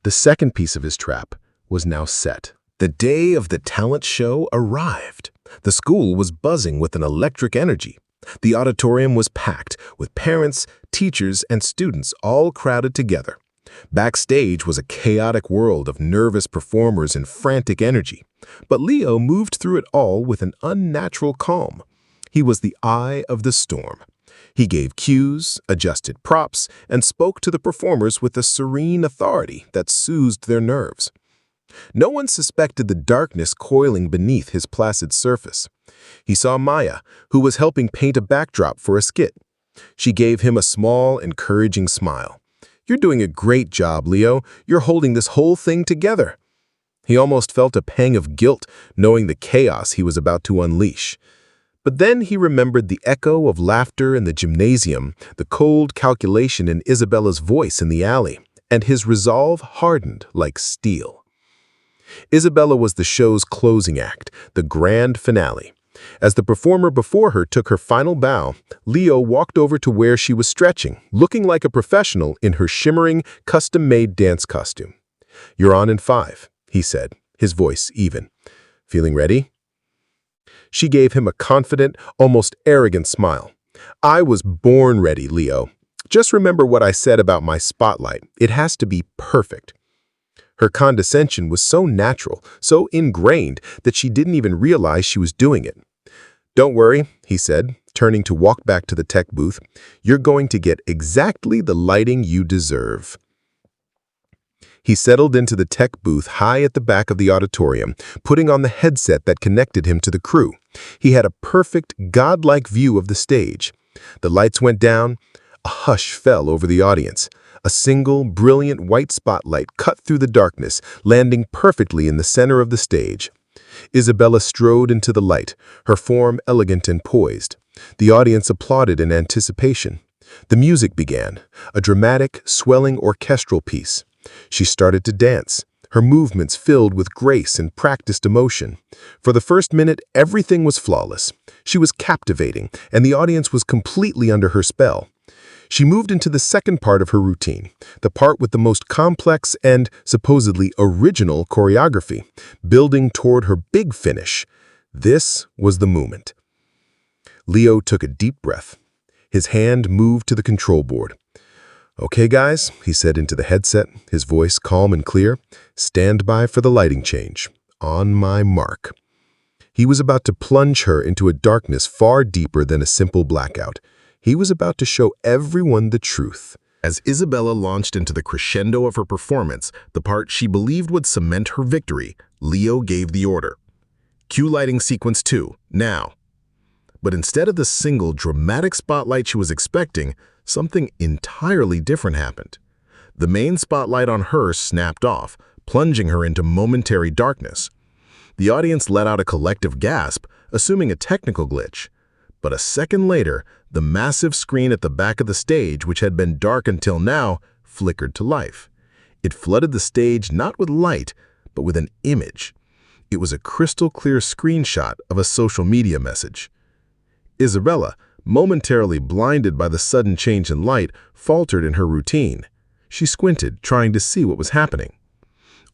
The second piece of his trap was now set. The day of the talent show arrived. The school was buzzing with an electric energy. The auditorium was packed, with parents, teachers, and students all crowded together. Backstage was a chaotic world of nervous performers and frantic energy. But Leo moved through it all with an unnatural calm. He was the eye of the storm. He gave cues, adjusted props, and spoke to the performers with a serene authority that soothed their nerves. No one suspected the darkness coiling beneath his placid surface. He saw Maya, who was helping paint a backdrop for a skit. She gave him a small, encouraging smile. "You're doing a great job, Leo. You're holding this whole thing together." He almost felt a pang of guilt knowing the chaos he was about to unleash. But then he remembered the echo of laughter in the gymnasium, the cold calculation in Isabella's voice in the alley, and his resolve hardened like steel. Isabella was the show's closing act, the grand finale. As the performer before her took her final bow, Leo walked over to where she was stretching, looking like a professional in her shimmering, custom-made dance costume. "You're on in 5, he said, his voice even. "Feeling ready?" She gave him a confident, almost arrogant smile. "I was born ready, Leo. Just remember what I said about my spotlight. It has to be perfect." Her condescension was so natural, so ingrained, that she didn't even realize she was doing it. "Don't worry," he said, turning to walk back to the tech booth. "You're going to get exactly the lighting you deserve." He settled into the tech booth high at the back of the auditorium, putting on the headset that connected him to the crew. He had a perfect, godlike view of the stage. The lights went down. A hush fell over the audience. A single, brilliant white spotlight cut through the darkness, landing perfectly in the center of the stage. Isabella strode into the light, her form elegant and poised. The audience applauded in anticipation. The music began, a dramatic, swelling orchestral piece. She started to dance, her movements filled with grace and practiced emotion. For the first minute, everything was flawless. She was captivating, and the audience was completely under her spell. She moved into the second part of her routine, the part with the most complex and supposedly original choreography, building toward her big finish. This was the moment. Leo took a deep breath. His hand moved to the control board. "Okay, guys," he said into the headset, his voice calm and clear. "Stand by for the lighting change. On my mark." He was about to plunge her into a darkness far deeper than a simple blackout. He was about to show everyone the truth. As Isabella launched into the crescendo of her performance, the part she believed would cement her victory, Leo gave the order. "Cue lighting sequence 2, now." But instead of the single dramatic spotlight she was expecting, something entirely different happened. The main spotlight on her snapped off, plunging her into momentary darkness. The audience let out a collective gasp, assuming a technical glitch. But a second later, the massive screen at the back of the stage, which had been dark until now, flickered to life. It flooded the stage not with light, but with an image. It was a crystal-clear screenshot of a social media message. Isabella, momentarily blinded by the sudden change in light, faltered in her routine. She squinted, trying to see what was happening.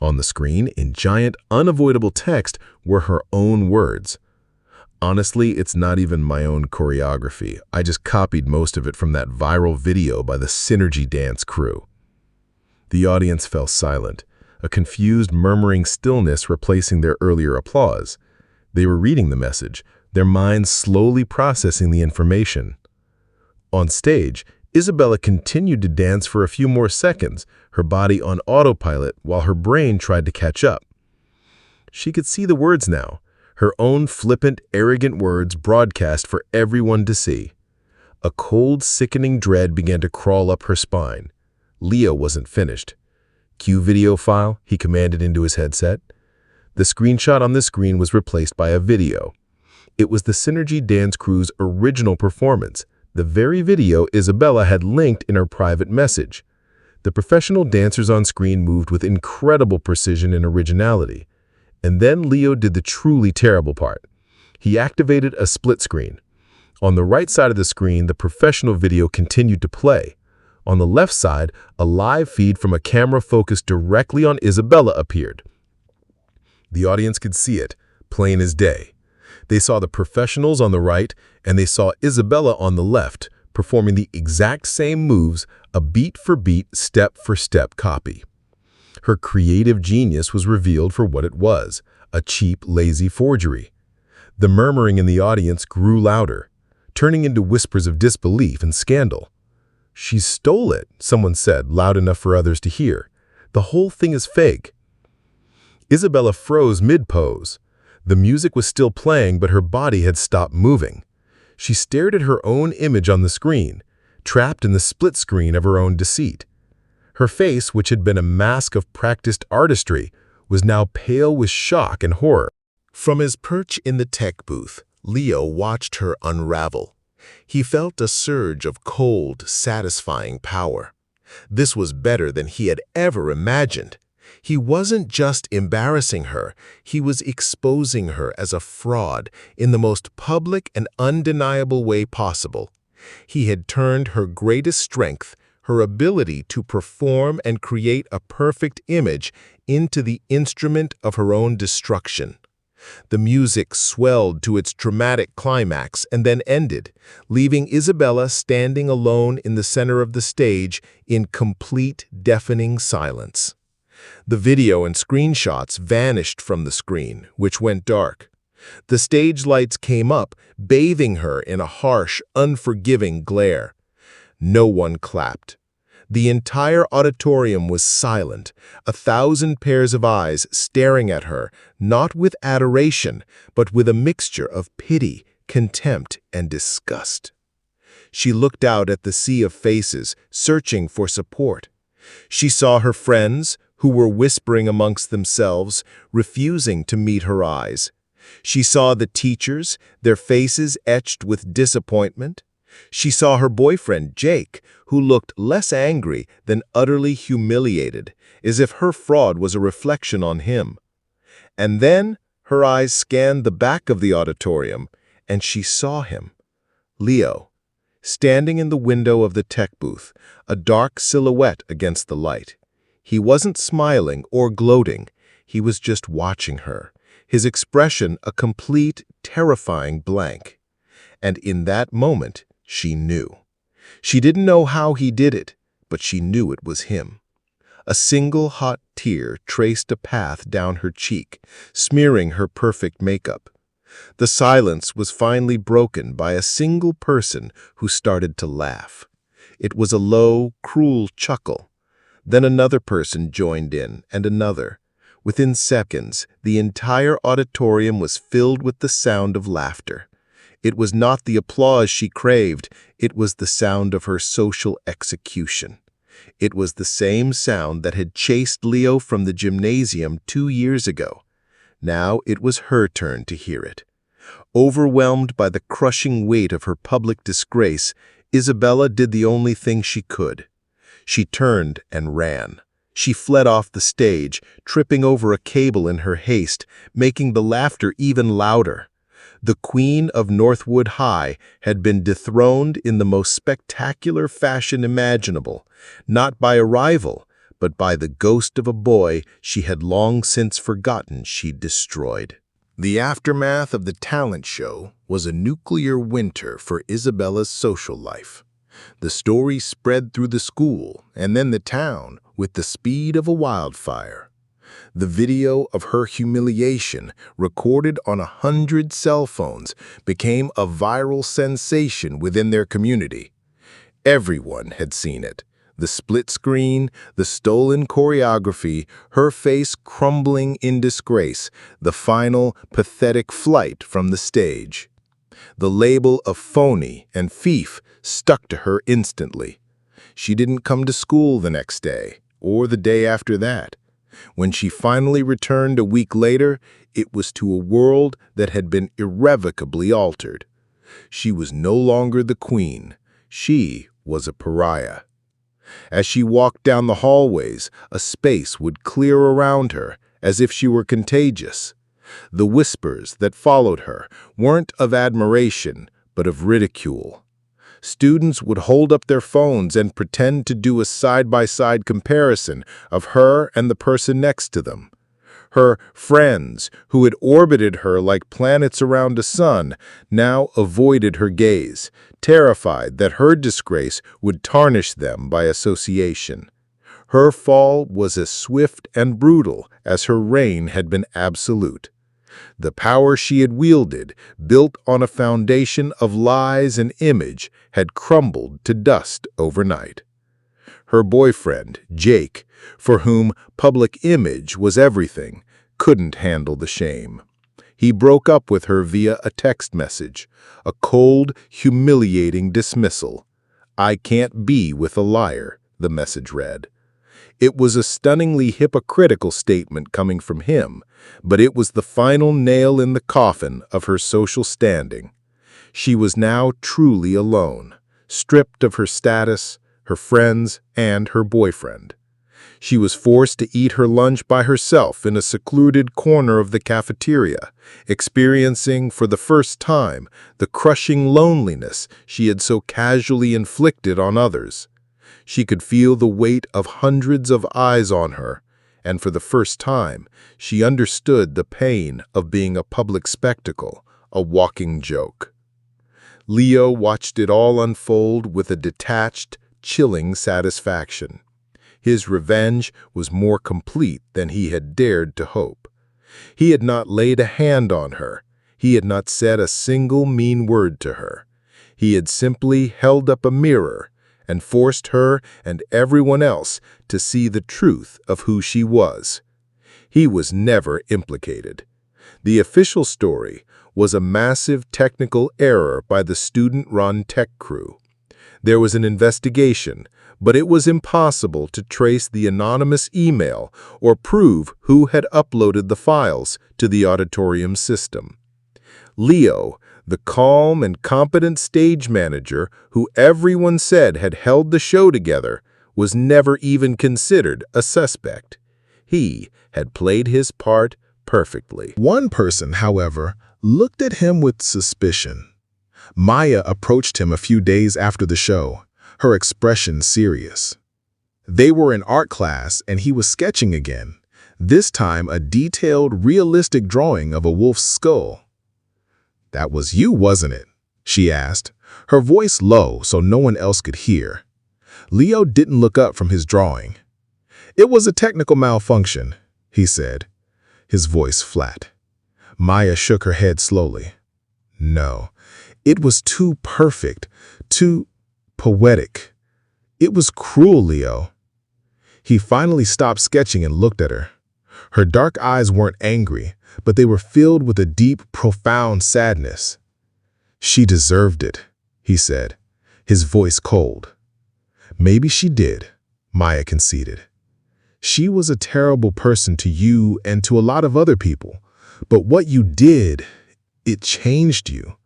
On the screen, in giant, unavoidable text, were her own words. "Honestly, it's not even my own choreography. I just copied most of it from that viral video by the Synergy dance crew." The audience fell silent, a confused, murmuring stillness replacing their earlier applause. They were reading the message, their minds slowly processing the information. On stage, Isabella continued to dance for a few more seconds, her body on autopilot while her brain tried to catch up. She could see the words now, her own flippant, arrogant words broadcast for everyone to see. A cold, sickening dread began to crawl up her spine. Leo wasn't finished. "Cue video file," he commanded into his headset. The screenshot on the screen was replaced by a video. It was the Synergy dance crew's original performance, the very video Isabella had linked in her private message. The professional dancers on screen moved with incredible precision and originality. And then Leo did the truly terrible part. He activated a split screen. On the right side of the screen, the professional video continued to play. On the left side, a live feed from a camera focused directly on Isabella appeared. The audience could see it, plain as day. They saw the professionals on the right, and they saw Isabella on the left, performing the exact same moves, a beat-for-beat, step-for-step copy. Her creative genius was revealed for what it was, a cheap, lazy forgery. The murmuring in the audience grew louder, turning into whispers of disbelief and scandal. "She stole it," someone said, loud enough for others to hear. "The whole thing is fake." Isabella froze mid-pose. The music was still playing, but her body had stopped moving. She stared at her own image on the screen, trapped in the split screen of her own deceit. Her face, which had been a mask of practiced artistry, was now pale with shock and horror. From his perch in the tech booth, Leo watched her unravel. He felt a surge of cold, satisfying power. This was better than he had ever imagined. He wasn't just embarrassing her, he was exposing her as a fraud in the most public and undeniable way possible. He had turned her greatest strength, her ability to perform and create a perfect image, into the instrument of her own destruction. The music swelled to its dramatic climax and then ended, leaving Isabella standing alone in the center of the stage in complete, deafening silence. The video and screenshots vanished from the screen, which went dark. The stage lights came up, bathing her in a harsh, unforgiving glare. No one clapped. The entire auditorium was silent, 1,000 pairs of eyes staring at her, not with adoration, but with a mixture of pity, contempt, and disgust. She looked out at the sea of faces, searching for support. She saw her friends, who were whispering amongst themselves, refusing to meet her eyes. She saw the teachers, their faces etched with disappointment. She saw her boyfriend, Jake, who looked less angry than utterly humiliated, as if her fraud was a reflection on him. And then her eyes scanned the back of the auditorium, and she saw him, Leo, standing in the window of the tech booth, a dark silhouette against the light. He wasn't smiling or gloating, he was just watching her, his expression a complete, terrifying blank. And in that moment, she knew. She didn't know how he did it, but she knew it was him. A single hot tear traced a path down her cheek, smearing her perfect makeup. The silence was finally broken by a single person who started to laugh. It was a low, cruel chuckle. Then another person joined in, and another. Within seconds, the entire auditorium was filled with the sound of laughter. It was not the applause she craved, it was the sound of her social execution. It was the same sound that had chased Leo from the gymnasium 2 years ago. Now it was her turn to hear it. Overwhelmed by the crushing weight of her public disgrace, Isabella did the only thing she could. She turned and ran. She fled off the stage, tripping over a cable in her haste, making the laughter even louder. The Queen of Northwood High had been dethroned in the most spectacular fashion imaginable, not by a rival, but by the ghost of a boy she had long since forgotten she'd destroyed. The aftermath of the talent show was a nuclear winter for Isabella's social life. The story spread through the school and then the town with the speed of a wildfire. The video of her humiliation, recorded on 100 cell phones, became a viral sensation within their community. Everyone had seen it. The split screen, the stolen choreography, her face crumbling in disgrace, the final, pathetic flight from the stage. The label of phony and thief stuck to her instantly. She didn't come to school the next day, or the day after that. When she finally returned a week later, it was to a world that had been irrevocably altered. She was no longer the queen. She was a pariah. As she walked down the hallways, a space would clear around her, as if she were contagious. The whispers that followed her weren't of admiration, but of ridicule. Students would hold up their phones and pretend to do a side-by-side comparison of her and the person next to them. Her friends, who had orbited her like planets around a sun, now avoided her gaze, terrified that her disgrace would tarnish them by association. Her fall was as swift and brutal as her reign had been absolute. The power she had wielded, built on a foundation of lies and image, had crumbled to dust overnight. Her boyfriend, Jake, for whom public image was everything, couldn't handle the shame. He broke up with her via a text message, a cold, humiliating dismissal. "I can't be with a liar," the message read. It was a stunningly hypocritical statement coming from him, but it was the final nail in the coffin of her social standing. She was now truly alone, stripped of her status, her friends, and her boyfriend. She was forced to eat her lunch by herself in a secluded corner of the cafeteria, experiencing for the first time the crushing loneliness she had so casually inflicted on others. She could feel the weight of hundreds of eyes on her, and for the first time, she understood the pain of being a public spectacle, a walking joke. Leo watched it all unfold with a detached, chilling satisfaction. His revenge was more complete than he had dared to hope. He had not laid a hand on her. He had not said a single mean word to her. He had simply held up a mirror and forced her and everyone else to see the truth of who she was. He was never implicated. The official story was a massive technical error by the student-run tech crew. There was an investigation, but it was impossible to trace the anonymous email or prove who had uploaded the files to the auditorium system. Leo, the calm and competent stage manager who everyone said had held the show together, was never even considered a suspect. He had played his part perfectly. One person, however, looked at him with suspicion. Maya approached him a few days after the show, her expression serious. They were in art class and he was sketching again, this time a detailed, realistic drawing of a wolf's skull. "That was you, wasn't it?" she asked, her voice low so no one else could hear. Leo didn't look up from his drawing. "It was a technical malfunction," he said, his voice flat. Maya shook her head slowly. "No, it was too perfect, too poetic. It was cruel, Leo." He finally stopped sketching and looked at her. Her dark eyes weren't angry, but they were filled with a deep, profound sadness. "She deserved it," he said, his voice cold. "Maybe she did," Maya conceded. "She was a terrible person to you and to a lot of other people, but what you did, it changed you.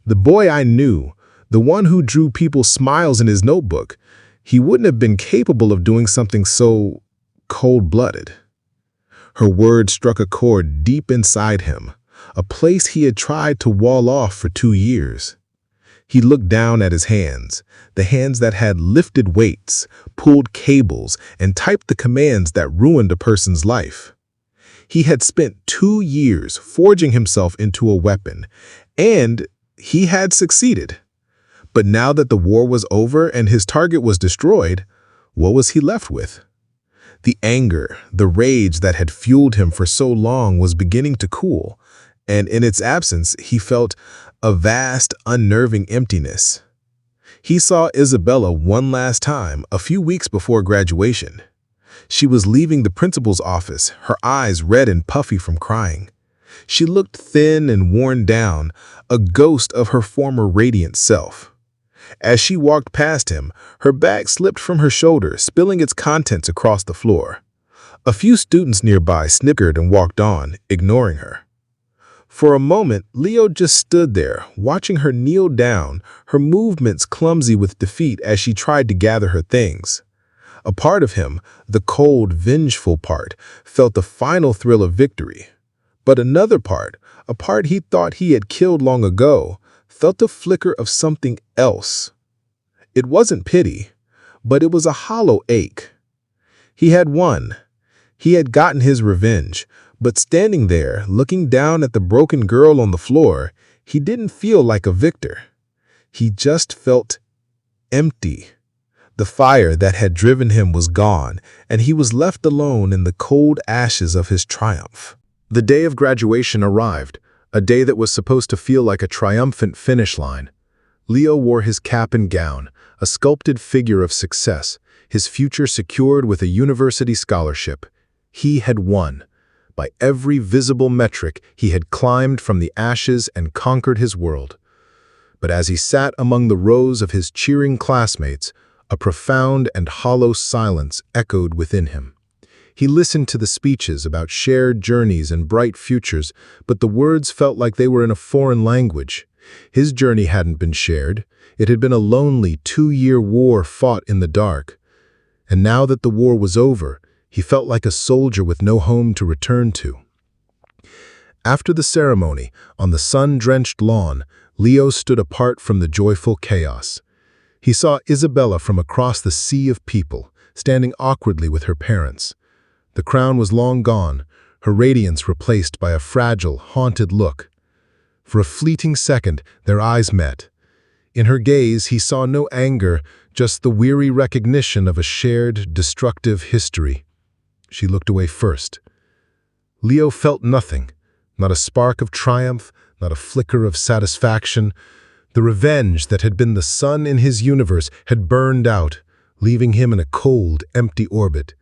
The boy I knew, the one who drew people's smiles in his notebook, he wouldn't have been capable of doing something so cold-blooded." Her words struck a chord deep inside him, a place he had tried to wall off for 2 years. He looked down at his hands, the hands that had lifted weights, pulled cables, and typed the commands that ruined a person's life. He had spent 2 years forging himself into a weapon, and he had succeeded. But now that the war was over and his target was destroyed, what was he left with? The anger, the rage that had fueled him for so long was beginning to cool, and in its absence, he felt a vast, unnerving emptiness. He saw Isabella one last time, a few weeks before graduation. She was leaving the principal's office, her eyes red and puffy from crying. She looked thin and worn down, a ghost of her former radiant self. As she walked past him, her bag slipped from her shoulder, spilling its contents across the floor. A few students nearby snickered and walked on, ignoring her. For a moment, Leo just stood there, watching her kneel down, her movements clumsy with defeat as she tried to gather her things. A part of him, the cold, vengeful part, felt the final thrill of victory. But another part, a part he thought he had killed long ago, felt a flicker of something else. It wasn't pity, but it was a hollow ache. He had won. He had gotten his revenge, but standing there, looking down at the broken girl on the floor, he didn't feel like a victor. He just felt empty. The fire that had driven him was gone, and he was left alone in the cold ashes of his triumph. The day of graduation arrived, a day that was supposed to feel like a triumphant finish line. Leo wore his cap and gown, a sculpted figure of success, his future secured with a university scholarship. He had won. By every visible metric, he had climbed from the ashes and conquered his world. But as he sat among the rows of his cheering classmates, A profound and hollow silence echoed within him. He listened to the speeches about shared journeys and bright futures, but the words felt like they were in a foreign language. His journey hadn't been shared. It had been a lonely 2-year war fought in the dark. And now that the war was over, he felt like a soldier with no home to return to. After the ceremony, on the sun-drenched lawn, Leo stood apart from the joyful chaos. He saw Isabella from across the sea of people, standing awkwardly with her parents. The crown was long gone, her radiance replaced by a fragile, haunted look. For a fleeting second, their eyes met. In her gaze, he saw no anger, just the weary recognition of a shared, destructive history. She looked away first. Leo felt nothing, not a spark of triumph, not a flicker of satisfaction. The revenge that had been the sun in his universe had burned out, leaving him in a cold, empty orbit.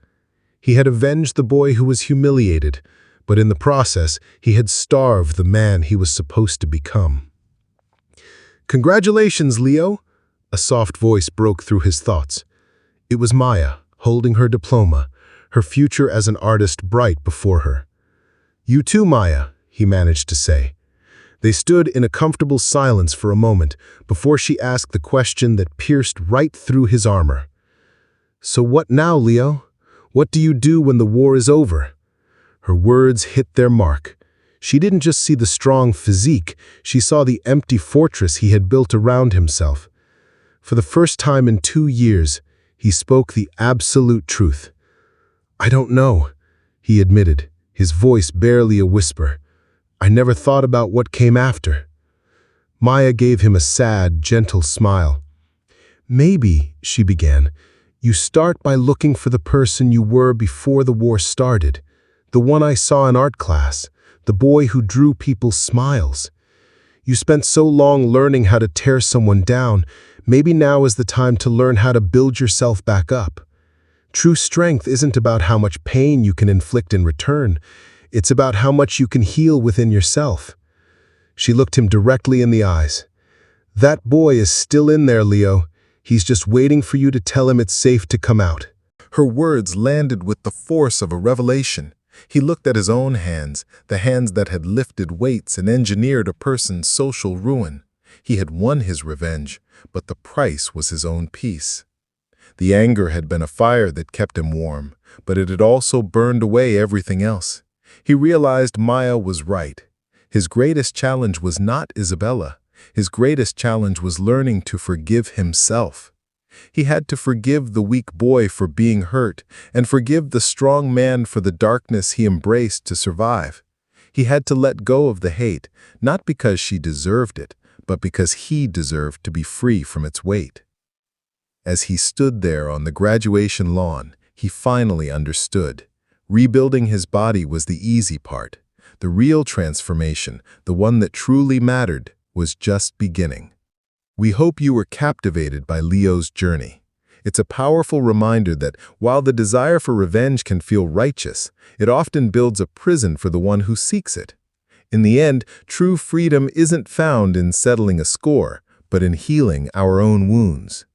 He had avenged the boy who was humiliated, but in the process, he had starved the man he was supposed to become. "Congratulations, Leo," a soft voice broke through his thoughts. It was Maya, holding her diploma, her future as an artist bright before her. "You too, Maya," he managed to say. They stood in a comfortable silence for a moment before she asked the question that pierced right through his armor. "So what now, Leo? What do you do when the war is over?" Her words hit their mark. She didn't just see the strong physique, she saw the empty fortress he had built around himself. For the first time in 2 years, he spoke the absolute truth. "I don't know," he admitted, his voice barely a whisper. "I never thought about what came after." Maya gave him a sad, gentle smile. "Maybe," she began, "you start by looking for the person you were before the war started, the one I saw in art class, the boy who drew people's smiles. You spent so long learning how to tear someone down, maybe now is the time to learn how to build yourself back up. True strength isn't about how much pain you can inflict in return. It's about how much you can heal within yourself." She looked him directly in the eyes. "That boy is still in there, Leo. He's just waiting for you to tell him it's safe to come out." Her words landed with the force of a revelation. He looked at his own hands, the hands that had lifted weights and engineered a person's social ruin. He had won his revenge, but the price was his own peace. The anger had been a fire that kept him warm, but it had also burned away everything else. He realized Maya was right. His greatest challenge was not Isabella. His greatest challenge was learning to forgive himself. He had to forgive the weak boy for being hurt and forgive the strong man for the darkness he embraced to survive. He had to let go of the hate, not because she deserved it, but because he deserved to be free from its weight. As he stood there on the graduation lawn, he finally understood. Rebuilding his body was the easy part. The real transformation, the one that truly mattered, was just beginning. We hope you were captivated by Leo's journey. It's a powerful reminder that while the desire for revenge can feel righteous, it often builds a prison for the one who seeks it. In the end, true freedom isn't found in settling a score, but in healing our own wounds.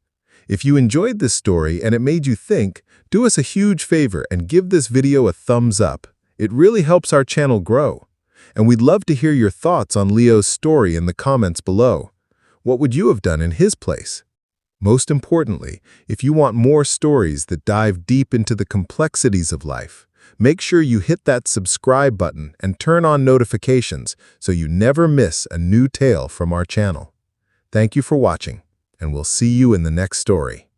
If you enjoyed this story and it made you think, do us a huge favor and give this video a thumbs up. It really helps our channel grow. And we'd love to hear your thoughts on Leo's story in the comments below. What would you have done in his place? Most importantly, if you want more stories that dive deep into the complexities of life, make sure you hit that subscribe button and turn on notifications so you never miss a new tale from our channel. Thank you for watching, and we'll see you in the next story.